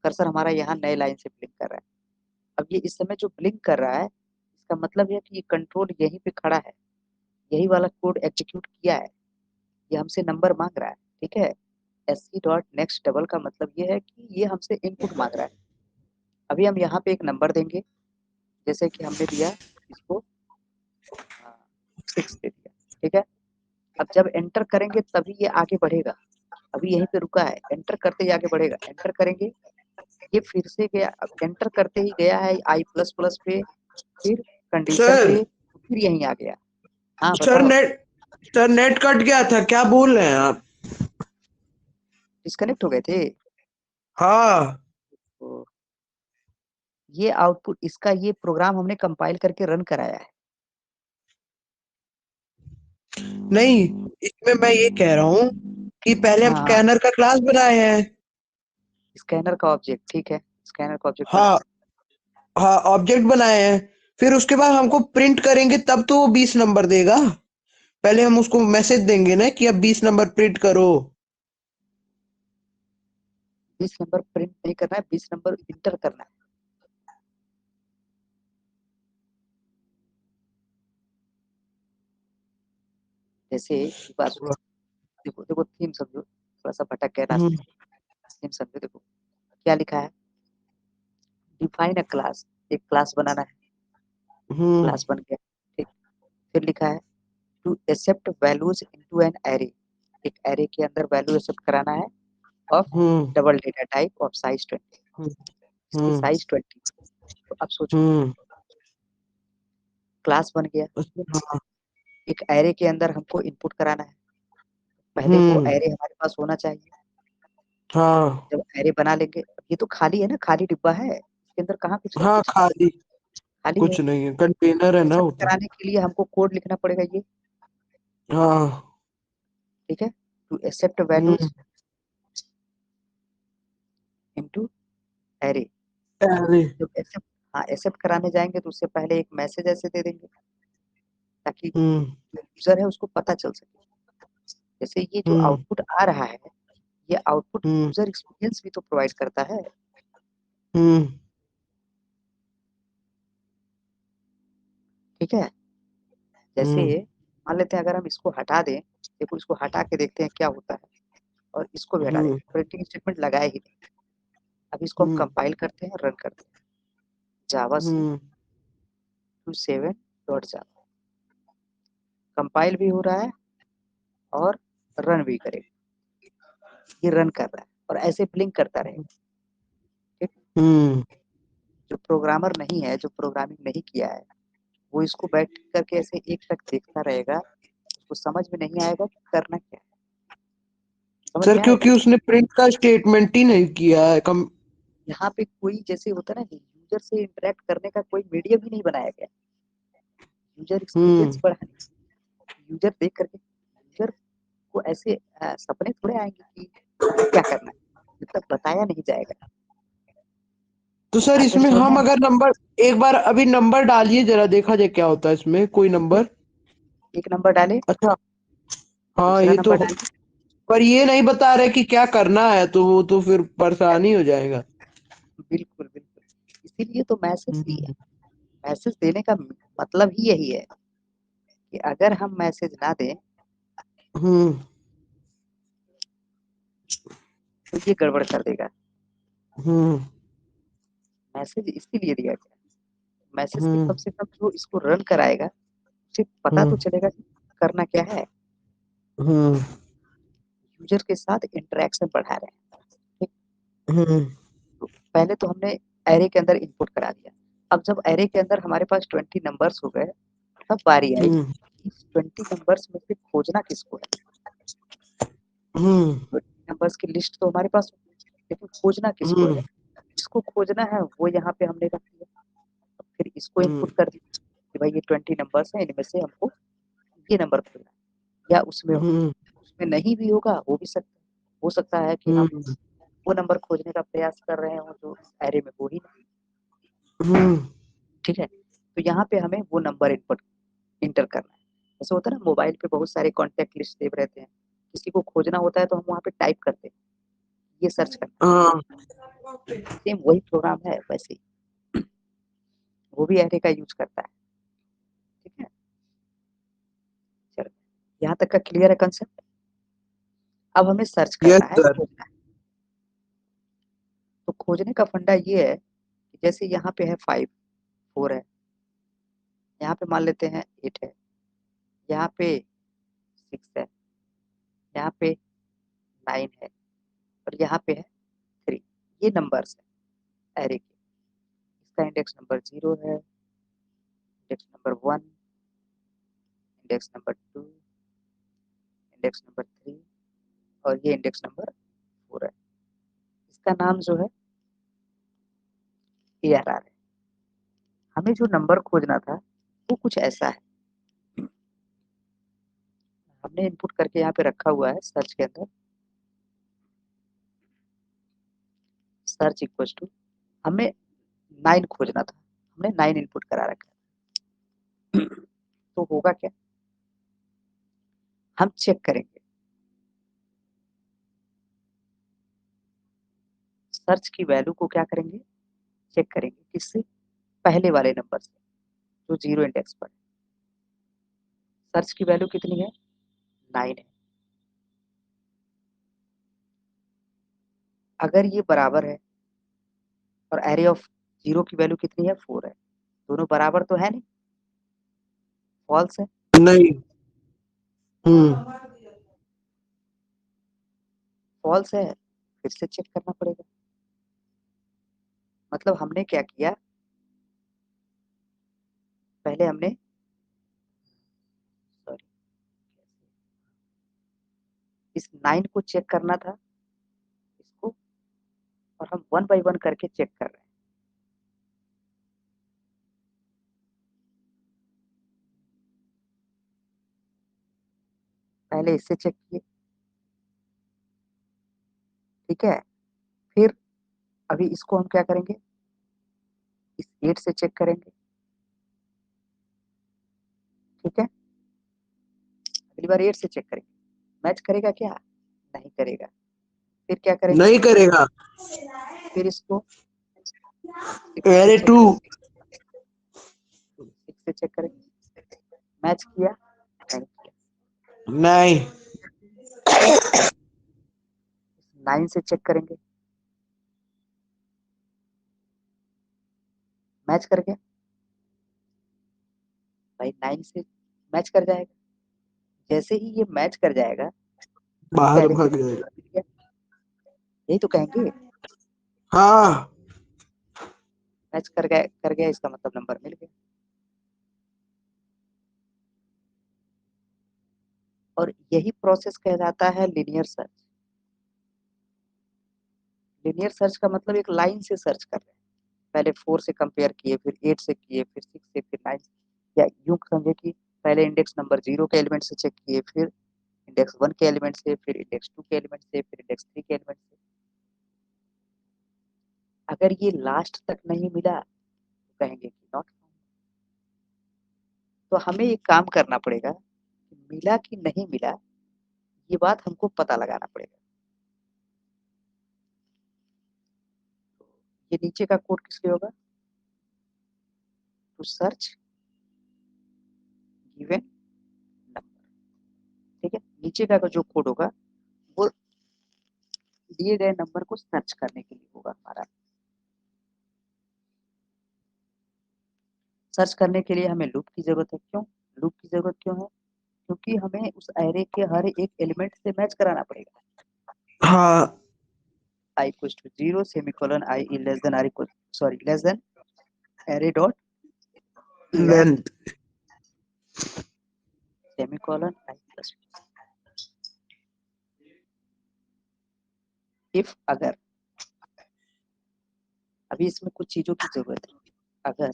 कर्सर हमारा यहाँ नए लाइन से ब्लिंक कर रहा है। अब ये इस समय जो ब्लिंक कर रहा है, इसका मतलब है कि ये कंट्रोल यहीं पे खड़ा है, यही वाला कोड एग्जीक्यूट किया है, ये हमसे नंबर मांग रहा है, ठीक है। SC डॉट नेक्स्ट डबल का मतलब ये है कि ये हमसे इनपुट मांग रहा है। अभी हम यहाँ पे एक नंबर देंगे, जैसे कि हमने दिया इसको 6 दे दिया, ठीक है। अब जब एंटर करेंगे तभी ये आगे बढ़ेगा, अभी यहीं पे रुका है, एंटर करते ही आगे बढ़ेगा। एंटर करेंगे, ये फिर से गया, अब एंटर करते ही गया है I++ पे, फिर कंडीशन
सर
पे, फिर यहीं आ गया। हाँ
सर
बताओ।
नेट कट गया था, क्या बोल रहे हैं आप?
डिस्कनेक्ट हो गए थे।
हाँ।
तो ये आउटपुट, इसका ये प्रोग्राम हमने कंपाइल करके रन कराया है।
नहीं, इसमें मैं ये कह रहा हूँ कि पहले हम
हाँ,
स्कैनर का क्लास बनाए हैं।
स्कैनर का ऑब्जेक्ट, ठीक है, स्कैनर का ऑब्जेक्ट
हाँ,
बनाया।
हाँ ऑब्जेक्ट बनाए हैं, फिर उसके बाद हमको प्रिंट करेंगे तब तो वो 20 नंबर देगा। पहले हम उसको मैसेज देंगे ना कि अब 20 नंबर प्रिंट करो।
20 नंबर प्रिंट नहीं करना है, 20 नंबर इंटर करना है। जैसे एक बात सुनो, देखो देखो थीम समझो, थोड़ा सा भटक गया
हम्म,
रास्ते, थीम समझो। देखो क्या लिखा है, डिफाइन अ क्लास, एक क्लास बनाना है,
हम्म,
क्लास बन गया, ठीक। फिर लिखा है to accept values into an array, एक एरे के अंदर वैल्यू एक्सेप्ट कराना है of
hmm,
double data type of size 20,
hmm,
इसकी
हम्म,
साइज 20। तो अब सोचो,
हम्म,
क्लास बन गया,
हाँ,
एक एरे के अंदर हमको इनपुट कराना है, पहले वो
हम्म,
एरे हमारे पास होना चाहिए।
हाँ,
जब एरे बना लेंगे, ये तो खाली है ना, खाली डिब्बा है, इसके अंदर कहाँ कुछ है,
हाँ
कुछ
खाली,
खाली है।
कुछ नहीं है, कंटेनर है ना
एक्सेप्ट
होता।
कराने के लिए हमको कोड लिखना पड़ेगा ये,
हाँ।
ठीक है। To accept
hmm,
values into array,
अरे,
जब एक्सेप्ट, हाँ एक्सेप्ट कराने जाएंगे तो उससे पहले एक मैसेज ऐसे दे देंगे ताकि
हम्म,
जो यूजर है उसको पता चल सके। जैसे ये जो
हम्म,
आउटपुट आ रहा है, ये आउटपुट
हम्म,
यूजर एक्सपीरियंस भी तो प्रोवाइड करता है,
हम्म,
ठीक है। जैसे
हम्म,
मान लेते हैं अगर हम इसको हटा दें, देखो इसको हटा के देखते हैं क्या होता है, और इसको भी हटा दें,
हम्म,
प्रिंटिंग स्टेटमेंट लगाए ही नहीं। अब इसको हम
हम्म,
कंपाइल करते हैं, रन करते हैं, जावा सी
हम्म,
Q7 डॉट जावा, कंपाइल भी हो रहा है और रन भी करेगा, ये रन कर रहा है और ऐसे ब्लिंक करता रहेगा, ठीक।
हम्म,
जो प्रोग्रामर नहीं है, जो प्रोग्रामिंग नहीं किया है, वो इसको बैठ करके ऐसे एक टक देखता रहेगा, उसको समझ में नहीं आएगा कि करना क्या है, समझ
सर
में आया
क्योंकि
क्या।
उसने प्रिंट का स्टेटमेंट ही नहीं किया है कम।
यहाँ पे कोई जैसे होता है ना, यूजर से इंटरेक्ट करने का कोई मीडियम ही नहीं बनाया गया, यूजर
हम्म,
एक्सपीरियंस बढ़ाने, यूजर देख करके यूजर को ऐसे सपने थोड़े आएंगे कि क्या करना है, मतलब बताया नहीं जाएगा।
तो सर
बात में
इसमें
समझ में
हम
आया?
अगर नंबर एक बार अभी नंबर डालिए जरा, देखा जाए क्या होता है इसमें, कोई नंबर।
एक नंबर डाले,
अच्छा हाँ
दूसरा
ये तो,
नंबर डाले,
पर ये नहीं बता रहे कि क्या करना है, तो वो तो फिर परेशानी हो जाएगा।
बिल्कुल बिल्कुल, इसीलिए तो मैसेज दिया।
हम्म
मैसेज देने का मतलब ही यही है कि अगर हम मैसेज ना दें
हम्म
तो ये गड़बड़ कर देगा।
हम्म
मैसेज इसीलिए दिया गया, मैसेज से
हम्म
कम से कम जो इसको रन कराएगा उसे पता तो
हम्म
चलेगा कि करना क्या है।
हम्म
यूजर के साथ इंटरेक्शन बढ़ा रहे हैं। ठीक,
हम्म
तो पहले तो हमने एरे के अंदर इनपुट करा दिया। अब जब एरे के अंदर हमारे पास 20 नंबर्स हो गए, तब बारी आई
हम्म
इस 20 नंबर्स में से खोजना किसको है।
हम्म
20 नंबर्स की लिस्ट तो हमारे पास होगी, लेकिन खोजना किसको है। जिसको खोजना है वो यहाँ पे हमने रख दिया। फिर इसको इनपुट कर दिया कि भाई ये 20 नंबर्स हैं, इनमें से हमको ये नंबर खोजना है। या उसमें
हम्म
उसमें नहीं भी होगा, हो सकता है कि हम
हम्म
वो नंबर खोजने का प्रयास कर रहे हो जो एरे में हो ही नहीं।
हम्म
ठीक है, तो यहाँ पे हमें वो नंबर इनपुट इंटर करना है। जैसे होता है ना, मोबाइल पे बहुत सारे कॉन्टेक्ट लिस्ट सेव रहते हैं, किसी को खोजना होता है तो हम वहाँ पे टाइप करते हैं, ये सर्च करना
हाँ
है। सेम वही प्रोग्राम है वैसे ही, वो भी एरे का यूज करता है। ठीक है, चलो यहाँ तक का क्लियर है कंसेप्ट। अब हमें सर्च
यस
करना है,
सर।
खोजना है। तो खोजने का फंडा ये है कि जैसे यहाँ पे है 5, 4 है, यहाँ पे मान लेते हैं 8 है, यहाँ पे 6 है, यहाँ पे 9 है, और यहाँ पे है 3। ये नंबर्स है एरे के। इसका इंडेक्स नंबर 0 है, index number 1, index number 2, index number 3, और ये इंडेक्स नंबर 4 है। इसका नाम जो है ARR है। हमें जो नंबर खोजना था वो कुछ ऐसा है, हमने इनपुट करके यहाँ पे रखा हुआ है सर्च के अंदर। सर्च इक्वल टू, हमें 9 खोजना था, हमने 9 इनपुट करा रखा है। तो होगा क्या, हम चेक करेंगे सर्च की वैल्यू को, क्या करेंगे, चेक करेंगे किससे, पहले वाले नंबर से जो 0 इंडेक्स पर है। सर्च की वैल्यू कितनी है, 9 है। अगर ये बराबर है और एरे ऑफ 0 की वैल्यू कितनी है, 4 है, दोनों बराबर तो है नहीं, फॉल्स है।
नहीं। हम्म
फॉल्स है, फिर से चेक करना पड़ेगा। मतलब हमने क्या किया, पहले हमने, सॉरी, इस 9 को चेक करना था, इसको, और हम 1 बाय 1 करके चेक कर रहे हैं। पहले इससे चेक किए, ठीक है, फिर अभी इसको हम क्या करेंगे, इस 8 से चेक करेंगे। ठीक है, अगली बार 8 से चेक करेंगे, मैच करेगा क्या, नहीं करेगा। फिर क्या करेंगे,
नहीं करेगा।
फिर इसको 6 से
एरे
चेक
2।
करेंगे, 6 से चेक करेंगे, मैच किया, नहीं किया।
नहीं।
9 से चेक करेंगे, मैच कर गया, भाई 9 से मैच कर जाएगा। जैसे ही ये मैच कर जाएगा, हमको
बाहर
एरे से
भाग जाएगा।
मिल गया, यही तो कहेंगे।
हाँ।
मैच कर गया, इसका मतलब नंबर मिल गया। और यही प्रोसेस कहलाता है लीनियर सर्च। लीनियर सर्च का मतलब एक लाइन से सर्च कर रहे हैं, पहले 4 से कंपेयर किए, फिर 8 से किए, फिर 6 से, फिर 9 से, या यूं समझे कि पहले इंडेक्स नंबर 0 के एलिमेंट से चेक किए, फिर इंडेक्स इंडेक्स 1 के एलिमेंट से, फिर इंडेक्स 2 के एलिमेंट से, फिर इंडेक्स 3 के एलिमेंट से। अगर ये लास्ट तक नहीं मिला तो कहेंगे कि नॉट फाउंड। तो हमें एक काम करना पड़ेगा, मिला कि नहीं मिला ये बात हमको पता लगाना पड़ेगा। ये नीचे का कोड किसके होगा? To search given number. ठीक है, नीचे का जो कोड होगा वो दिए गए नंबर को सर्च करने के लिए होगा हमारा। सर्च करने के लिए हमें लूप की जरूरत है। क्यों लूप की जरूरत क्यों है? क्योंकि हमें उस एरे के हर एक एलिमेंट से मैच कराना पड़ेगा।
हाँ
I equals to 0 semicolon I less than or equal less than array dot
length
semicolon I plus if अगर, अभी इसमें कुछ चीजों की जरूरत है। अगर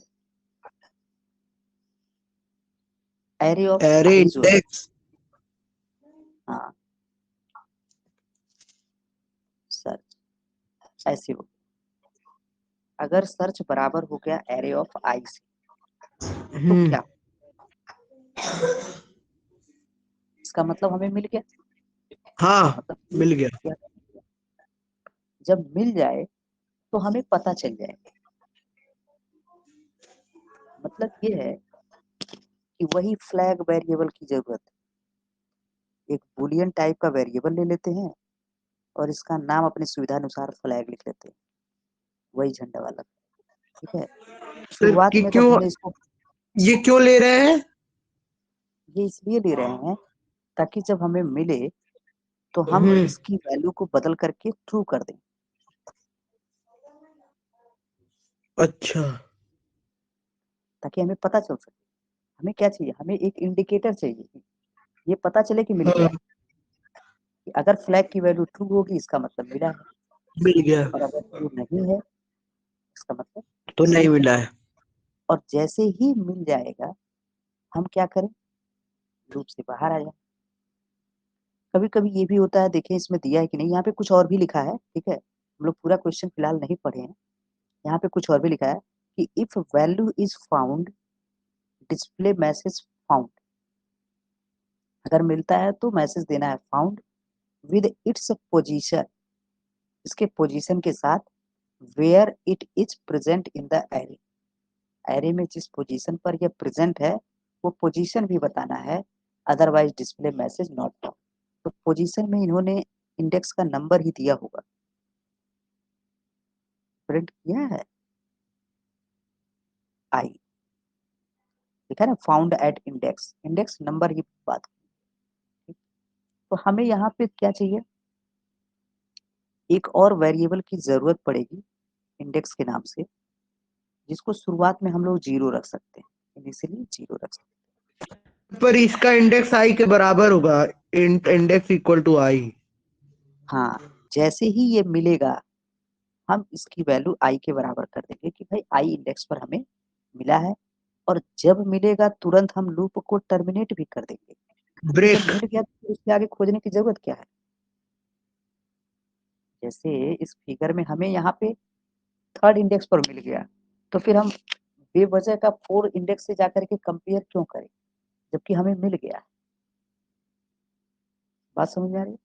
एरे ऑफ
एरे
आई जो है,
इंडेक्स
हाँ सर्च ऐसे हो, अगर सर्च बराबर हो गया एरे ऑफ आई से तो क्या, इसका मतलब हमें मिल गया।
हाँ
मतलब
मिल गया।
जब मिल जाए तो हमें पता चल जाए। मतलब ये है कि वही फ्लैग वेरिएबल की जरूरत है। एक बुलियन टाइप का वेरिएबल ले लेते हैं और इसका नाम अपनी सुविधा अनुसार फ्लैग लिख लेते हैं, वही झंडा वाला। ठीक है,
सर
शुरुआत
कि
में जब
क्यों
हमने इसको,
ये क्यों ले रहे हैं?
ये इसलिए ले रहे हैं ताकि जब हमें मिले तो हम इसकी वैल्यू को बदल करके ट्रू कर दें।
अच्छा
ताकि हमें पता चल सके हमें क्या चाहिए, हमें एक इंडिकेटर चाहिए, ये पता चले कि मिल गया।
हाँ,
कि अगर फ्लैग की वैल्यू ट्रू होगी इसका मतलब मिला है,
मिल गया
और अगर ट्रू नहीं है इसका मतलब
तो नहीं मिला है।
और जैसे ही मिल जाएगा हम क्या करें, लूप से बाहर आ जाए। कभी कभी ये भी होता है, देखें इसमें दिया है कि नहीं, यहाँ पे कुछ और भी लिखा है। ठीक है, हम लोग पूरा क्वेश्चन फिलहाल नहीं पढ़े हैं। यहाँ पे कुछ और भी लिखा है कि if value is found display message found. अगर मिलता है तो मैसेज देना है फाउंड विद इट्स पोजीशन, इसके पोजीशन के साथ, where it is present in the array. Array में जिस पोजीशन पर यह प्रेजेंट है वो पोजीशन भी बताना है, otherwise display message not found. तो पोजीशन में इन्होंने इंडेक्स का नंबर ही दिया होगा, प्रिंट किया है आई, ठीक है ना, found at index, index number ही बात। तो हमें यहाँ पे क्या चाहिए, एक और वेरिएबल की जरूरत पड़ेगी इंडेक्स के नाम से, जिसको शुरुआत में हम लोग 0 रख सकते हैं, इनिशियली 0 रख सकते
पर इसका इंडेक्स आई के बराबर होगा, इंडेक्स इक्वल टू आई।
हैं। हाँ, जैसे ही ये मिलेगा हम इसकी वैल्यू आई के बराबर कर देंगे कि भाई आई इंडेक्स पर हमें मिला है, और जब मिलेगा तुरंत हम लूप को टर्मिनेट भी कर देंगे, क्योंकि जब
ब्रेक
मिल गया तो उसके आगे खोजने की जरूरत क्या है। जैसे इस फिगर में हमें यहाँ पे थर्ड इंडेक्स पर मिल गया, तो फिर हम बेवजह का 4 इंडेक्स से जाकर के कंपेयर क्यों करें जबकि हमें मिल गया। बात समझ में आ रही है?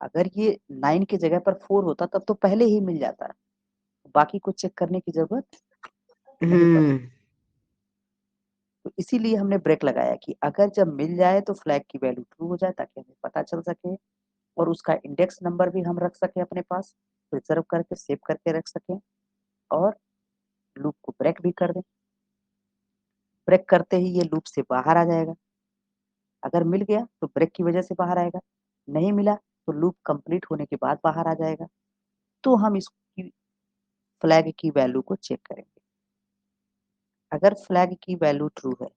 अगर ये 9 की जगह पर 4 होता तब तो पहले ही मिल जाता, बाकी कुछ चेक करने की जरूरत नहीं पड़ती। तो इसीलिए हमने ब्रेक लगाया कि अगर जब मिल जाए तो फ्लैग की वैल्यू ट्रू हो जाए ताकि हमें पता चल सके, और उसका इंडेक्स नंबर भी हम रख सके अपने पास, प्रिजर्व करके सेव करके रख सकें, और लूप को ब्रेक भी कर दें। ब्रेक करते ही ये लूप से बाहर आ जाएगा। अगर मिल गया तो ब्रेक की वजह से बाहर आएगा, नहीं मिला तो लूप कंप्लीट होने के बाद बाहर आ जाएगा। तो हम इसकी फ्लैग की वैल्यू को चेक करेंगे। अगर फ्लैग की वैल्यू ट्रू है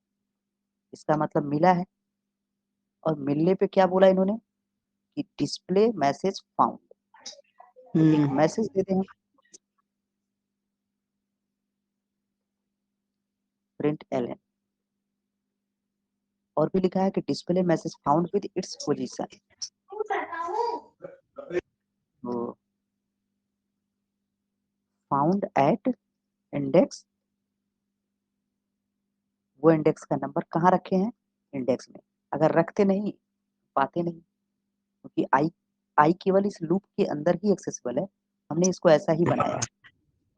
इसका मतलब मिला है, और मिलने पे क्या बोला इन्होंने कि डिस्प्ले मैसेज फाउंड। एक मैसेज दे दें हम, प्रिंट एलएन, और भी लिखा है कि display message found with its position. तो फाउंड एट इंडेक्स, वो इंडेक्स का नंबर कहाँ रखे हैं? इंडेक्स में। अगर रखते नहीं, पाते नहीं, क्योंकि आई केवल इस लूप के अंदर ही एक्सेसिबल है, हमने इसको ऐसा ही बनाया।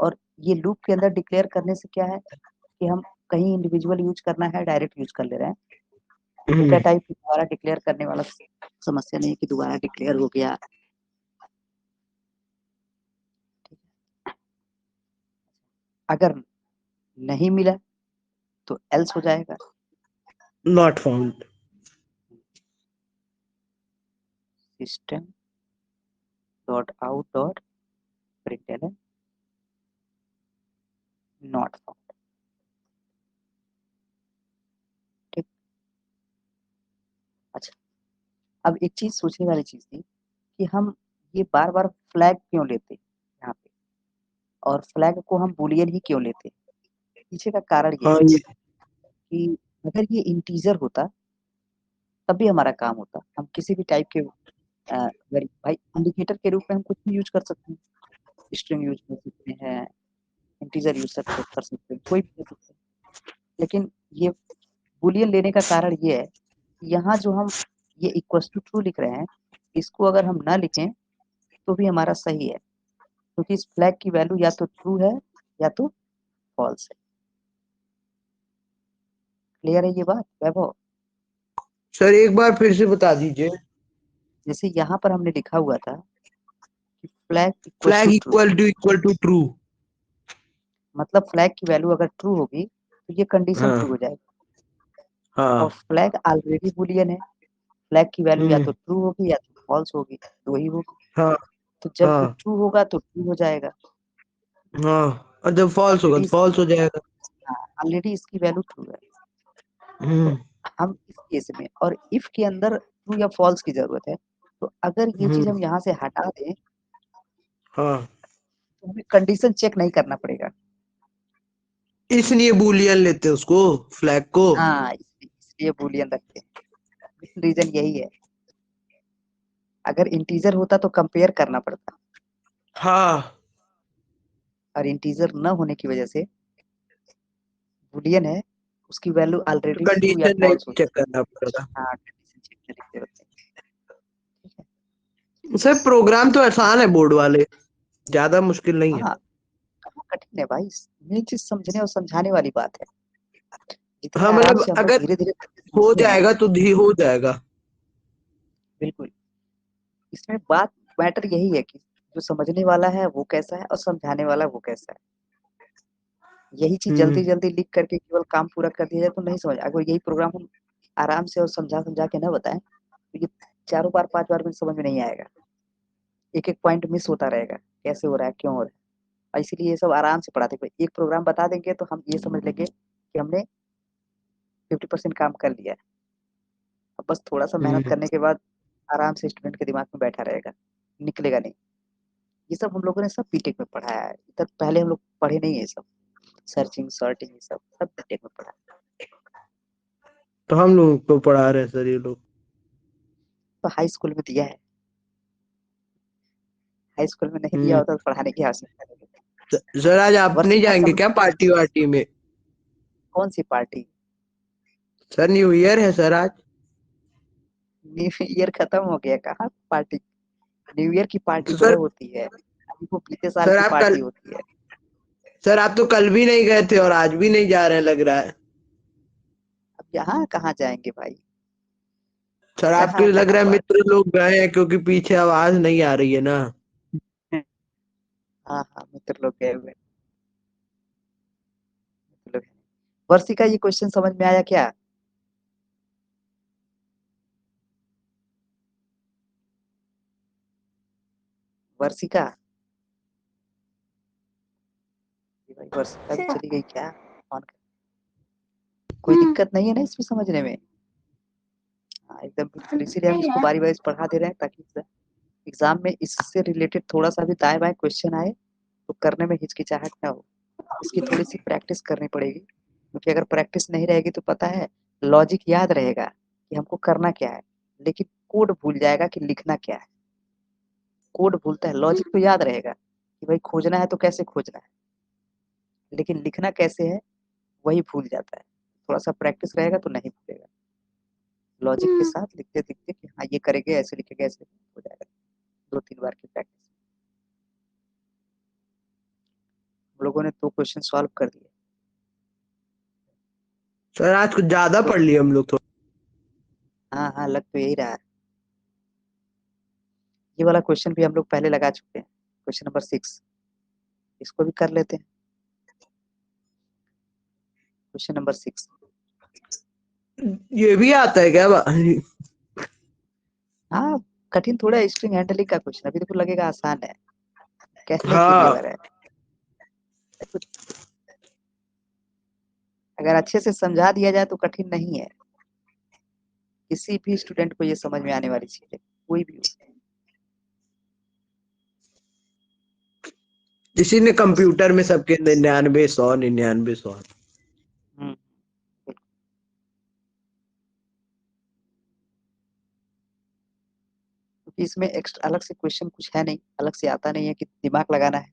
और ये लूप के अंदर डिक्लेयर करने से क्या है कि हम कहीं इंडिविजुअल यूज करना है, डायरेक्ट यूज कर ले रहे हैं। डेटा टाइप दोबारा डिक्लेयर करने वाला समस्या नहीं कि दोबारा डिक्लेयर हो गया। अगर नहीं मिला तो एल्स हो जाएगा,
not found.
System dot out dot println not found. ठीक। अच्छा, अब एक चीज सोचने वाली चीज थी कि हम ये बार बार फ्लैग क्यों लेते यहाँ पे, और फ्लैग को हम बुलियन ही क्यों लेते? पीछे का कारण ये है कि अगर ये इंटीजर होता तब भी हमारा काम होता। हम किसी भी टाइप के भाई इंडिकेटर के रूप में हम कुछ भी यूज कर सकते हैं, स्ट्रिंग यूज कर सकते हैं, इंटीजर यूज कर सकते हैं, कोई भी कर सकते हैं। लेकिन ये बुलियन लेने का कारण ये है, यहाँ जो हम ये इक्वल्स टू ट्रू लिख रहे हैं, इसको अगर हम ना लिखें तो भी हमारा सही है, क्योंकि इस फ्लैग की वैल्यू या तो ट्रू है या तो फॉल्स है। क्लियर है ये बात वैभव?
सर एक बार फिर से बता दीजिए।
जैसे यहाँ पर हमने लिखा हुआ था कि flag
flag equal to true,
मतलब फ्लैग की वैल्यू अगर ट्रू होगी तो ये कंडीशन
हाँ
ट्रू हो जाएगी। और
हाँ
फ्लैग ऑलरेडी बुलियन है, फ्लैग की वैल्यू या तो ट्रू होगी या तो फॉल्स होगी, दो ही होगी।
हाँ
तो जब ये
हाँ
ट्रू होगा तो ट्रू हो जाएगा,
हाँ, और जब फॉल्स होगा
ऑलरेडी
तो फॉल्स हो जाएगा।
ऑलरेडी इसकी वैल्यू ट्रू है।
हम्म
तो हम इस केस में और इफ के अंदर ट्रू या फॉल्स की जरूरत है, तो अगर ये चीज हम यहाँ से हटा दें
हाँ,
तो हमें कंडीशन चेक नहीं करना पड़ेगा।
इसलिए बूलियन लेते हैं उसको, फ्लैग को।
हाँ, इसलिए बुलियन रखते हैं, रीजन यही है। अगर इंटीजर होता तो कंपेयर करना पड़ता,
हाँ,
और इंटीजर न होने की वजह से बुलियन है, उसकी वैल्यू ऑलरेडी ट्रू या
कंडीशन नहीं
फॉल्स होती
चेक करना पड़ेगा।
है। हाँ, कंडीशन चेक करते होते हैं। ठीक है।
सर प्रोग्राम तो आसान है, बोर्ड वाले ज्यादा मुश्किल नहीं है।
हाँ, कहाँ कठिन है भाई, ये चीज समझने और समझाने वाली बात है। जितने
हाँ
आराम
मतलब
से हम लोग
अगर
धीरे धीरे
हो
समझते हैं ना,
जाएगा तो हो जाएगा।
बिल्कुल। इसमें बात मैटर यही है कि जो समझने वाला है वो कैसा है और समझाने वाला वो कैसा है। यही चीज जल्दी जल्दी लिख करके केवल काम पूरा कर दिया जाए तो नहीं समझ। अगर यही प्रोग्राम हम आराम से और समझा समझा के ना बताएं तो ये 4 बार 5 बार में समझ में नहीं आएगा, एक एक पॉइंट मिस होता रहेगा, कैसे हो रहा है, क्यों हो रहा है। और इसीलिए ये सब आराम से पढ़ाते हैं। एक प्रोग्राम बता देंगे तो हम ये समझ लेंगे कि हमने 50% काम कर लिया है। अब बस थोड़ा सा मेहनत करने के बाद आराम से स्टूडेंट के दिमाग में बैठा रहेगा, निकलेगा नहीं। ये सब हम लोगों ने सब बीटेक में पढ़ाया है, इधर पहले हम लोग पढ़े नहीं है सब, सर्चिंग सॉर्टिंग ये सब सब बीटेक में पढ़ा।
तो हम लोग को पढ़ा रहे हैं सर ये लोग।
तो हाई स्कूल में दिया है, हाई स्कूल में नहीं दिया होता तो पढ़ाने की आवश्यकता नहीं।
सर आज आप नहीं
वर्षिका
जाएंगे
समझ,
क्या पार्टी वार्टी में?
कौन सी पार्टी?
सर न्यू ईयर है सर आज।
न्यू ईयर खत्म हो गया, कहाँ पार्टी? न्यू ईयर की पार्टी
तो
वो
सर
होती है, अभी वो बीते साल
सर
की
आप
पार्टी
कल
होती है।
सर आप तो कल भी नहीं गए थे और आज भी नहीं जा रहे हैं लग रहा है।
अब यहाँ कहाँ जाएंगे भाई,
सर आपके
यहाँ
लग
कहाँ
रहा है
बात।
मित्र लोग गए हैं क्योंकि पीछे आवाज नहीं आ रही है ना।
हाँ हाँ, मित्र लोग गए हुए, मित्र लोग। वर्षिका ये क्वेश्चन समझ में आया क्या? वर्षिका, ये भाई वर्षिका भी चली गई क्या? ऑन कर। कोई दिक्कत नहीं है ना इसमें समझने में? हाँ एकदम बिल्कुल, इसीलिए हम इसको बारी बारी पढ़ा दे रहे हैं ताकि एग्जाम में इससे रिलेटेड थोड़ा सा भी दाएं बाएं क्वेश्चन आए तो करने में हिचकिचाहट ना हो। इसकी थोड़ी सी प्रैक्टिस करनी पड़ेगी, क्योंकि अगर प्रैक्टिस नहीं रहेगी तो पता है लॉजिक याद रहेगा कि हमको करना क्या है, लेकिन कोड भूल जाएगा कि लिखना क्या है। कोड भूलता है, लॉजिक तो याद रहेगा कि भाई खोजना है तो कैसे खोजना है, लेकिन लिखना कैसे है वही भूल जाता है। थोड़ा सा प्रैक्टिस रहेगा तो नहीं भूलेगा। लॉजिक के साथ लिखते लिखते कि हाँ ये करेंगे, ऐसे लिखेंगे, ऐसे हो जाएगा। 2-3 बार की प्रैक्टिस। हम लोगों ने 2 क्वेश्चन सॉल्व कर दिए।
सर आज कुछ ज्यादा पढ़ लिए हम लोग तो।
हाँ हाँ, लग तो यही रहा है। ये वाला क्वेश्चन भी हम लोग पहले लगा चुके हैं, क्वेश्चन नंबर 6। इसको भी कर लेते हैं। Question number 6।
ये भी आता है क्या?
हाँ, कठिन थोड़ा है, स्ट्रिंग हैंडलिंग का क्वेश्चन। अभी देखो लगेगा आसान है, कैशलेस
हाँ
बिहेवियर है। अगर अच्छे से समझा दिया जाए तो कठिन नहीं है। किसी भी स्टूडेंट को ये समझ में आने वाली चीज है, कोई भी हो।
किसी ने कंप्यूटर में सबके 99 100
हम्म, क्योंकि इसमें एक्स्ट्रा अलग से क्वेश्चन कुछ है नहीं, अलग से आता नहीं है कि दिमाग लगाना है,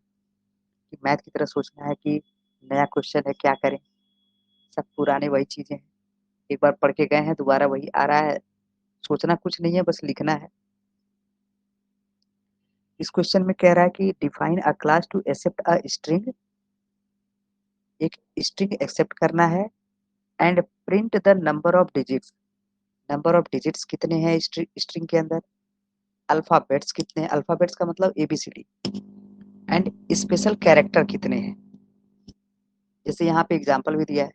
कि मैथ की तरह सोचना है कि नया क्वेश्चन है क्या करें। सब पुराने वही चीजें हैं, एक बार पढ़ के गए हैं, दोबारा वही आ रहा है। सोचना कुछ नहीं है, बस लिखना है। इस क्वेश्चन में कह रहा है कि define a class to accept a string. एक स्ट्रिंग एक्सेप्ट करना है and print the number of digits. Number of digits कितने हैं स्ट्रिंग के अंदर, अल्फाबेट्स कितने हैं, अल्फाबेट्स का मतलब ABCD, एंड स्पेशल कैरेक्टर कितने हैं। जैसे यहाँ पे एग्जांपल भी दिया है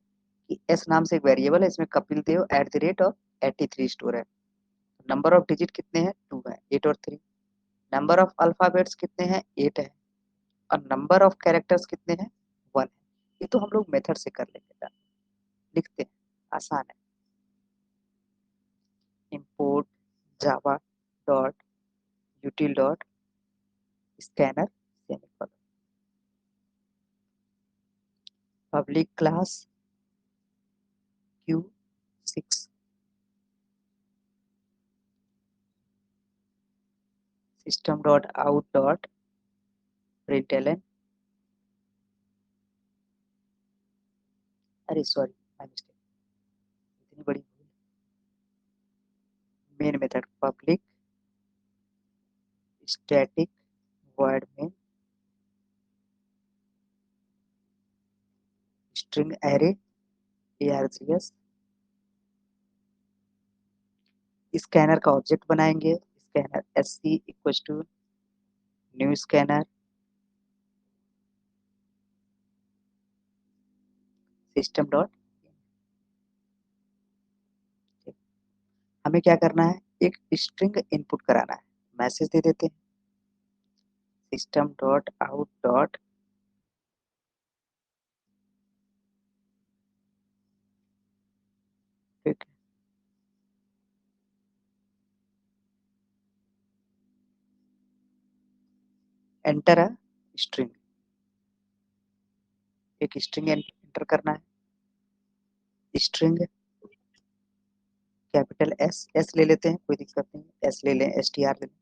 कि एस नाम से एक वेरिएबल है, इसमें कपिल देव @83 स्टोर है। नंबर ऑफ डिजिट कितने हैं, 2 है, 8 और 3। नंबर ऑफ अल्फाबेट्स कितने हैं, 8 है, और नंबर ऑफ कैरेक्टर्स कितने हैं, 1 है। ये तो हम लोग मेथड से कर लेंगे, लिखते हैं, आसान है। import java dot util dot scanner semicolon public class q6 system dot out dot println। अरे सॉरी, माय मिस्टेक, इतनी बड़ी main method public static void main string array args। Scanner का ऑब्जेक्ट बनाएंगे, scanner sc equal to new scanner system dot. हमें क्या करना है, एक स्ट्रिंग इनपुट कराना है। मैसेज दे देते हैं system dot out dot enter a string. एक स्ट्रिंग एंटर करना है, स्ट्रिंग कैपिटल एस ले लेते हैं, कोई दिक्कत नहीं, एस ले लें, STR ले लें,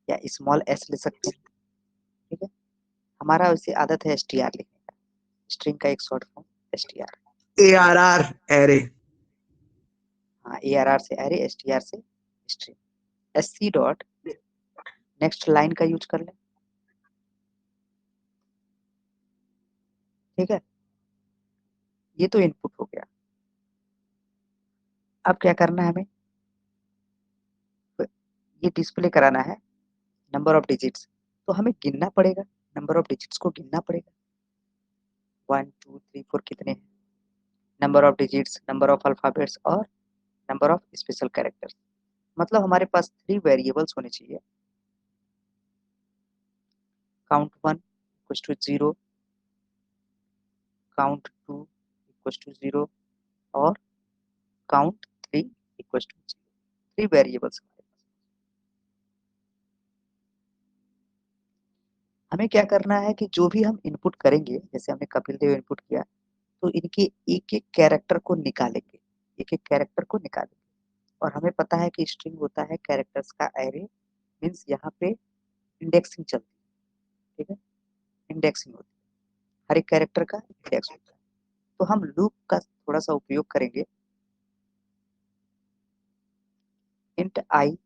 या स्मॉल एस ले सकते हैं। ठीक है, हमारा वैसे आदत है STR लिखने का, स्ट्रिंग का एक short form STR।
ARR array.
हाँ, ARR से एरे, STR से string. SC dot next line का यूज कर लें। ठीक है, ये तो इनपुट हो गया। अब क्या करना है हमें, ये डिस्प्ले कराना है नंबर ऑफ डिजिट्स, तो हमें गिनना पड़ेगा, नंबर ऑफ डिजिट्स को गिनना पड़ेगा। 1 2 3 4 कितने हैं, number of digits, number of alphabets और नंबर ऑफ स्पेशल कैरेक्टर्स। मतलब हमारे पास 3 वेरिएबल्स होने चाहिए। Count 1 equals to 0, count 2 equals to 0 और काउंट 3 इक्वल्स टू 0। 3 वेरिएबल्स हमारे पास। हमें क्या करना है कि जो भी हम इनपुट करेंगे, जैसे हमने कपिल देव इनपुट किया, तो इनके एक एक कैरेक्टर को निकालेंगे। एक एक कैरेक्टर को निकालेंगे। और हमें पता है कि स्ट्रिंग होता है कैरेक्टर्स का एरे, मीन्स यहाँ पे इंडेक्सिंग चलती है, ठीक है, इंडेक्सिंग होती है, हर एक कैरेक्टर का इंडेक्स होता है। तो हम लूप का थोड़ा सा उपयोग करेंगे। इंट आई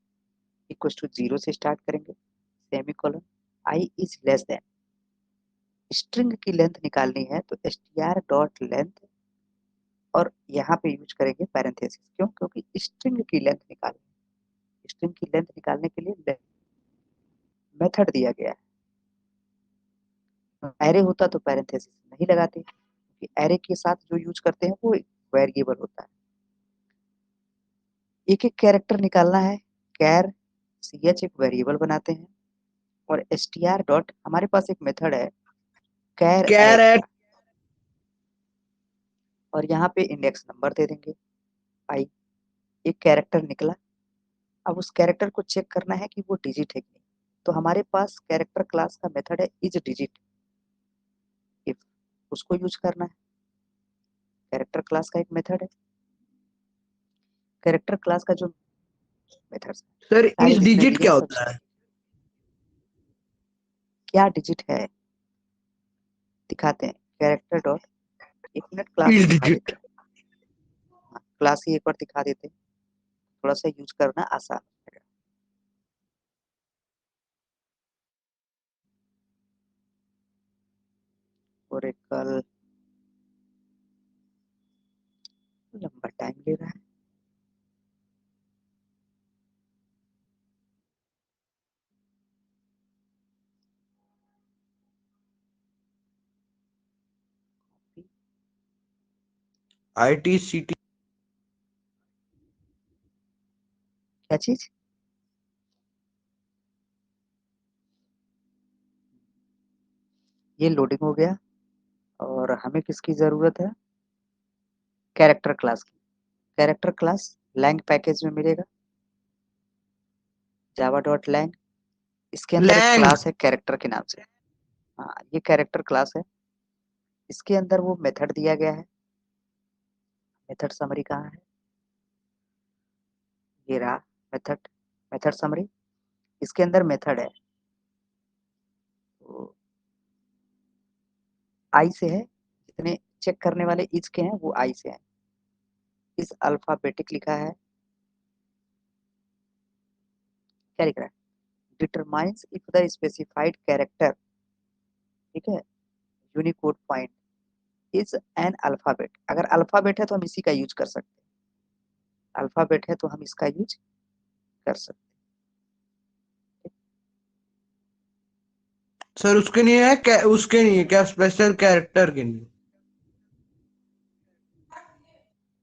इक्वल टू 0 से स्टार्ट करेंगे, semicolon, i is less then, string की लेंथ निकालनी है तो str डॉट लेंथ, और यहाँ पे यूज करेंगे पैरेंथेसिस। क्यों? क्योंकि स्ट्रिंग की लेंथ निकालनी है, स्ट्रिंग की लेंथ निकालने के लिए मेथड दिया गया है। एरे होता तो पैरेंथेसिस नहीं लगाते, क्योंकि एरे के साथ जो यूज करते हैं वो वेरिएबल होता है। एक एक कैरेक्टर निकालना है, कैर ch एक वेरिएबल बनाते हैं, और str डॉट, हमारे पास एक मेथड है कैर
कैर
एट
एट,
का, और यहाँ पे इंडेक्स नंबर दे देंगे आई। एक कैरेक्टर निकला, अब उस कैरेक्टर को चेक करना है कि वो डिजिट है कि नहीं। तो हमारे पास कैरेक्टर क्लास का मेथड है इज डिजिट, इफ, उसको यूज करना है। कैरेक्टर क्लास का एक मेथड है, कैरेक्टर क्लास का जो मेथड
सर
सारे
इस
जितने
डिजिट
दिए
क्या
हैं सब
होता है?
क्या डिजिट है दिखाते हैं। कैरेक्टर डॉट, एक मिनट क्लास ही
इस
दिखा देते
डिजिट।
हैं, हाँ, क्लास ही एक बार दिखा देते हैं, थोड़ा सा यूज करना आसान है। ओरेकल लंबा टाइम ले रहा है।
ITCT।
क्या चीज? ये लोडिंग हो गया, और हमें किसकी जरूरत है? कैरेक्टर क्लास की। कैरेक्टर क्लास लैंग पैकेज में मिलेगा, जावा डॉट लैंग, इसके अंदर एक
लैंग।
क्लास है कैरेक्टर के नाम से। हाँ, ये कैरेक्टर क्लास है, इसके अंदर वो मेथड दिया गया है। मेथड समरी कहाँ है? ये रहा मेथड, मेथड समरी, इसके अंदर मेथड है, तो आई से है, जितने चेक करने वाले इज के हैं वो आई से हैं। इस अल्फाबेटिक लिखा है, क्या लिख रहा है? Determines if the specified character, ठीक है, Unicode point is an alphabet. अगर अल्फाबेट है तो हम इसी का यूज कर सकते हैं, अल्फाबेट है तो हम इसका यूज कर सकते
सर उसके नहीं है क्या? उसके नहीं है क्या? स्पेशल कैरेक्टर के नहीं?
हैं।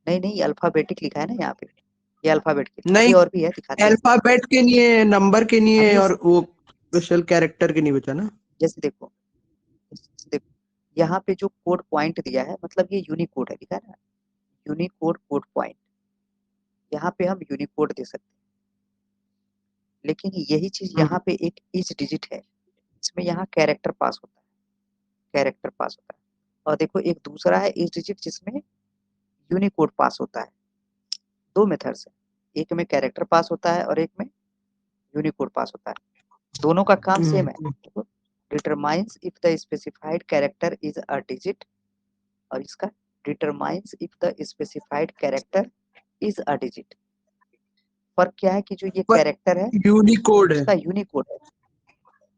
नहीं नहीं, अल्फाबेटिक लिखा है ना यहाँ पे, ये अल्फाबेट के लिए।
नहीं,
आगे और भी है, दिखाते हैं।
अल्फाबेट के नहीं है, नंबर के नहीं है,
अभी
और वो स्पेशल कैरेक्टर के नहीं बचा ना।
जैसे देखो, जैसे देखो, यहाँ पे जो कोड पॉइंट दिया है, मतलब ये यूनिकोड है, लिखा है ना, यूनिकोड कोड पॉइंट, यहाँ पे हम यूनिकोड दे सकते हैं। लेकिन यही चीज यहाँ पे एक इज डिजिट है, इसमें यहाँ कैरेक्टर पास होता है, कैरेक्टर पास होता है। और देखो एक दूसरा है इज डिजिट जिसमें यूनिकोड पास होता है। दो मेथड्स है, एक में कैरेक्टर पास होता है और एक में यूनिकोड पास होता है, दोनों का काम सेम है। देखो, determines if the specified character is a digit, और इसका determines if the specified character is a digit. फर्क क्या है कि जो ये
पर
कैरेक्टर है
यूनिकोड है।
उसका यूनिकोड है।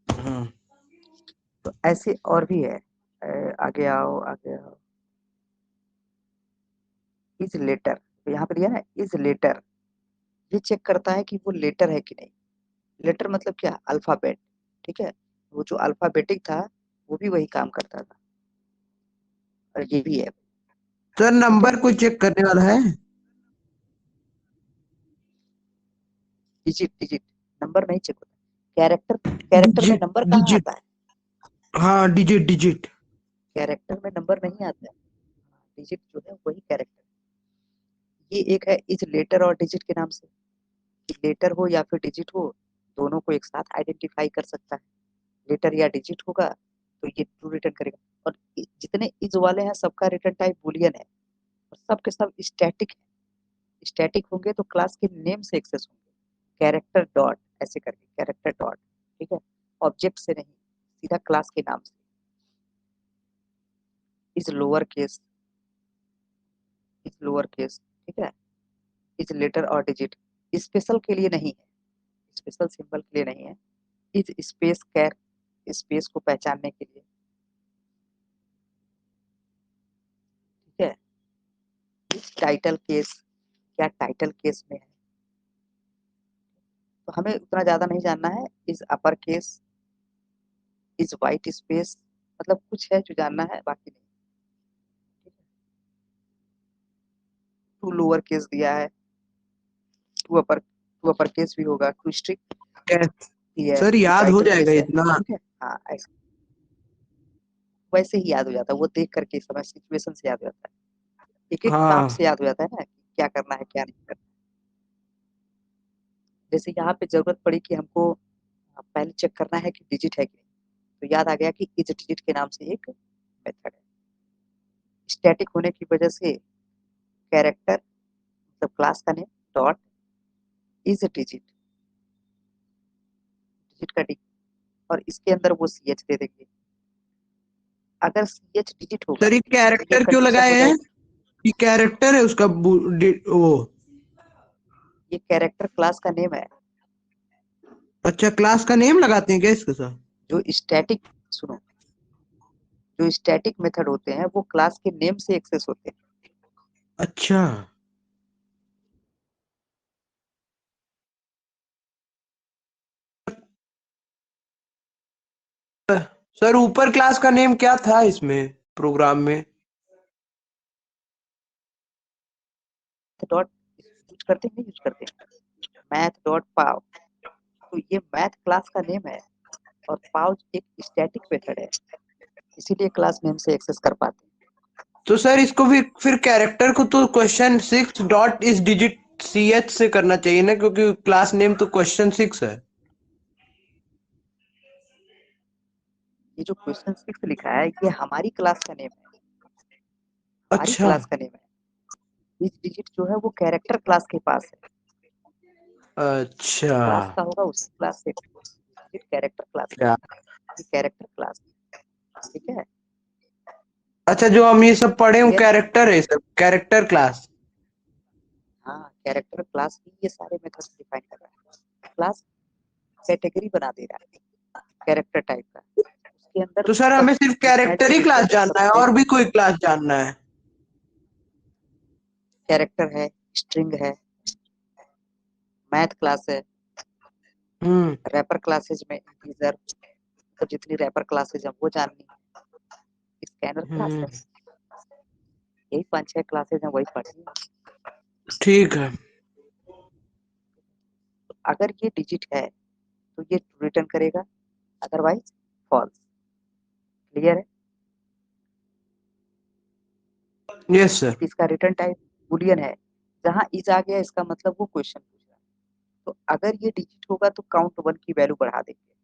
हाँ।
तो ऐसे और भी है, आगे आओ आगे आओ। इज लेटर, तो यहाँ पे दिया ना इज लेटर, ये चेक करता है कि वो लेटर है कि नहीं। लेटर मतलब क्या? अल्फाबेट, ठीक है, वो जो अल्फाबेटिक था वो भी वही काम करता था, और ये भी है,
सर
ठीक है।
नंबर को चेक करने वाला है?
डिजिट, डिजिट, नंबर नहीं चेक होता। कैरेक्टर, कैरेक्टर में
डिजिट
नंबर कहाँ
डिजिट।
आता है?
हाँ, डिजिट डिजिट।
कैरेक्टर में नंबर नहीं आता है, डिजिट जो है वही कैरेक्टर। ये एक है इज लेटर और डिजिट के नाम से, कि लेटर हो या फिर डिजिट हो, दोनों को एक साथ आइडेंटिफाई कर सकता है। लेटर या डिजिट होगा तो ये ट्रू रिटर्न करेगा। और जितने इज वाले हैं सबका रिटर्न टाइप बूलियन है, और सब के सब स्टैटिक है, स्टैटिक होंगे तो क्लास के नेम से एक्सेस होंगे, कैरेक्टर डॉट ऐसे करके, कैरेक्टर डॉट, ठीक है, ऑब्जेक्ट से नहीं, सीधा क्लास के नाम से। Is lower case, is lower case, ठीक है, इज लेटर और डिजिट स्पेशल के लिए नहीं है, स्पेशल सिंबल के लिए नहीं है। इज स्पेस कैर, स्पेस को पहचानने के लिए, ठीक है। इज टाइटल केस, क्या टाइटल केस में है, तो हमें उतना ज्यादा नहीं जानना है। Is upper case, is white space, मतलब कुछ है जो जानना है, बाकी नहीं। टू लोअर केस दिया है, टू अपर केस भी होगा, टू स्ट्रिक्ट है,
सर
टू
याद हो
टाइटल
जाएगा
केस है,
इतना?
ठीक है। हाँ ऐसे वैसे ही याद हो जाता है, वो देख करके समय सिचुएशन से याद हो जाता है, एक एक काम
हाँ
से याद हो जाता है ना कि क्या करना है क्या नहीं करना। जैसे यहाँ पे जरूरत पड़ी कि हमको पहले चेक करना है कि डिजिट है कि नहीं, तो याद आ गया कि इज डिजिट के नाम से एक मेथड है। स्टैटिक होने की वजह से कैरेक्टर मतलब क्लास का name dot is digit, digit का डी, और इसके अंदर वो सी एच दे देंगे। अगर सी एच डिजिट होगा
सर, ये
तो ये
कैरेक्टर क्यों
कंडीशन
लगाए
हो
हैं?
जाएगी,
ये कैरेक्टर है उसका वो।
ये कैरेक्टर क्लास का नेम है।
अच्छा, क्लास का नेम लगाते हैं क्या इसके साथ?
जो स्टैटिक, सुनो, जो स्टैटिक मेथड होते हैं वो क्लास के नेम से एक्सेस होते हैं।
अच्छा सर, ऊपर क्लास का नेम क्या था इसमें प्रोग्राम में?
डॉट यूज करते हैं, नहीं यूज करते हैं, मैथ डॉट पाव, तो ये मैथ क्लास का नेम है और पाव एक स्टैटिक मेथड है, इसीलिए क्लास नेम से एक्सेस कर पाते हैं।
तो सर इसको फिर कैरेक्टर को तो क्वेश्चन 6 डॉट इस डिजिट ch से करना चाहिए ना, क्योंकि क्लास नेम तो क्वेश्चन 6 है।
ये जो क्वेश्चन 6 लिखा है ये हमारी क्लास का नेम है, हमारी
अच्छा
क्लास का नेम है। इस डिजिट जो है वो कैरेक्टर क्लास के पास है,
अच्छा
क्लास का होगा उस क्लास से, डिजिट कैरेक्टर क्लास का,
क्या?
ये कैरेक्टर क्लास, ठीक है।
अच्छा, जो हम ये सब पढ़े वो
क्लियर।
कैरेक्टर है, सब कैरेक्टर क्लास।
हाँ कैरेक्टर क्लास ही ये सारे मेथड्स डिफाइन कर रहा है, क्लास कैटेगरी बना दे रहा है कैरेक्टर टाइप का, उसके अंदर
तो सर
सब
हमें सिर्फ
डिफरेंट
कैरेक्टर
से
ही क्लास
डिफरेंट सब
जानना है
टाइप
और
का
भी कोई क्लास जानना है?
कैरेक्टर है, स्ट्रिंग है, मैथ क्लास है,
हम्म
रैपर क्लासेज में इंटीजर, तो जितनी रैपर क्लासेज है वो जाननी है, स्कैनर क्लास
हम्म
है, यही 5-6 क्लासेज हैं वही पढ़नी है।
ठीक है।
तो अगर ये डिजिट है तो ये रिटर्न करेगा, अदरवाइज फॉल्स। क्लियर है।
Yes sir.
इसका रिटर्न टाइप बुलियन है, जहां इज आ गया इसका मतलब वो क्वेश्चन पूछ रहा है, तो अगर ये डिजिट होगा तो काउंट 1 की वैल्यू बढ़ा देंगे,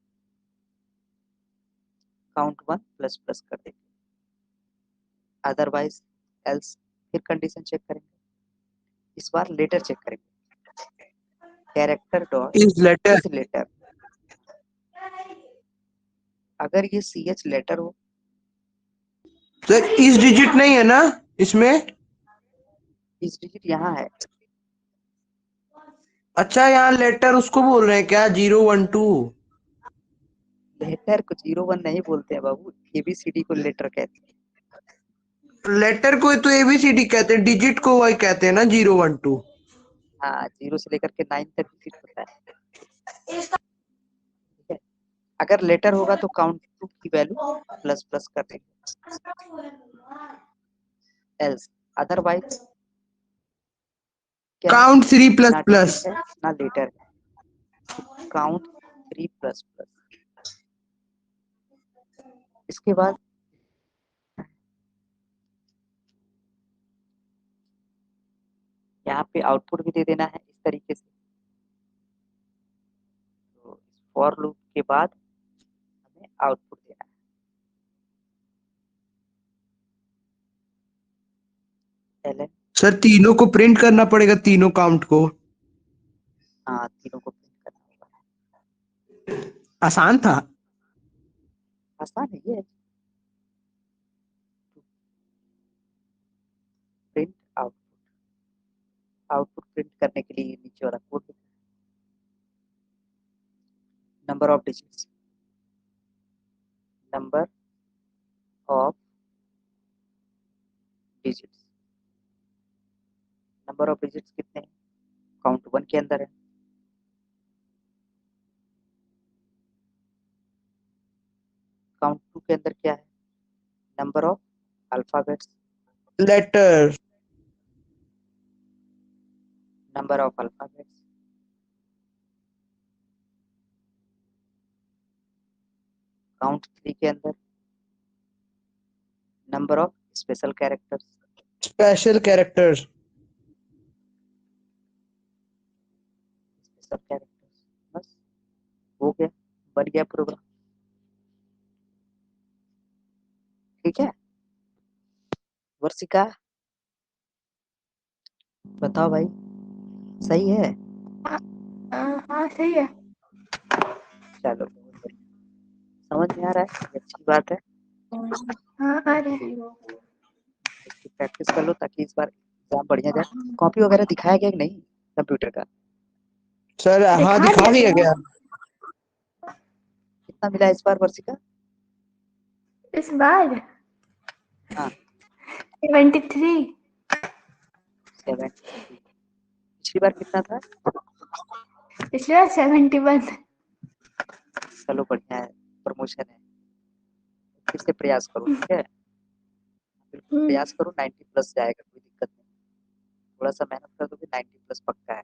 काउंट 1 प्लस प्लस कर देंगे, अदरवाइज एल्स। फिर कंडीशन चेक करेंगे, इस बार लेटर चेक करेंगे, कैरेक्टर डॉट
इस लेटर।
इज लेटर, अगर ये सी एच लेटर हो,
सर इस डिजिट नहीं है ना इसमें?
इस डिजिट यहाँ है,
अच्छा, यहाँ लेटर उसको बोल रहे हैं क्या, 012?
लेटर को 0-1 नहीं बोलते हैं बाबू, एबीसीडी को लेटर कहते हैं।
लेटर को तो एबीसीडी कहते हैं, डिजिट को वही कहते हैं ना, 012।
हाँ 0 से लेकर के 9 तक डिजिट होता है, ठीक है। अगर लेटर होगा तो काउंट 2 की वैल्यू प्लस प्लस कर देंगे, एल्स अदरवाइज क्या है,
काउंट 3 प्लस
ना
प्लस।
डिजिट है ना लेटर है, काउंट 3 प्लस प्लस। इसके बाद यहाँ पे आउटपुट भी दे देना है इस तरीके से, तो फॉर लूप के बाद हमें आउटपुट देना है, ln
सर तीनों को प्रिंट करना पड़ेगा, तीनों काउंट को।
हाँ, तीनों को प्रिंट करना होगा।
आसान था।
आसान है ये। प्रिंट आउटपुट, आउटपुट प्रिंट करने के लिए नीचे वाला कोड लिखना है। Number of digits, number of digits, number of digits कितने हैं? काउंट 1 के अंदर है। काउंट 2 के अंदर क्या है? Number of alphabets,
letter.
Number of alphabets. Count 3 के अंदर number of special characters,
special characters.
Special characters. बस हो गया, बन गया प्रोग्राम। ठीक है वर्षिका, बताओ भाई, सही है?
हाँ सही है।
चलो बहुत बढ़िया। समझ में आ रहा है, ये अच्छी बात है।
हाँ आ रहा है।
इसकी प्रैक्टिस कर लो ताकि इस बार एग्जाम बढ़िया जाए। कॉपी वगैरह दिखाया गया कि नहीं कंप्यूटर का?
सर हाँ, दिखा दिया गया।
कितना मिला इस बार वर्षिका?
इस बार
हाँ
73।
73। पिछली बार कितना था?
पिछली बार 71।
चलो बढ़िया है, प्रमोशन है। फिर से प्रयास करो, ठीक है? बिल्कुल प्रयास करो, 90 प्लस जाएगा, कोई दिक्कत नहीं। थोड़ा सा मेहनत कर दोगे 90 प्लस पक्का है।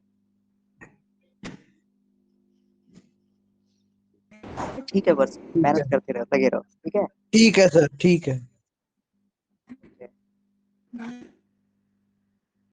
ठीक है बस,
ठीक
मेहनत
है,
करते रहो, लगे रहो, ठीक है?
ठीक है सर, ठीक है।
ठीक है।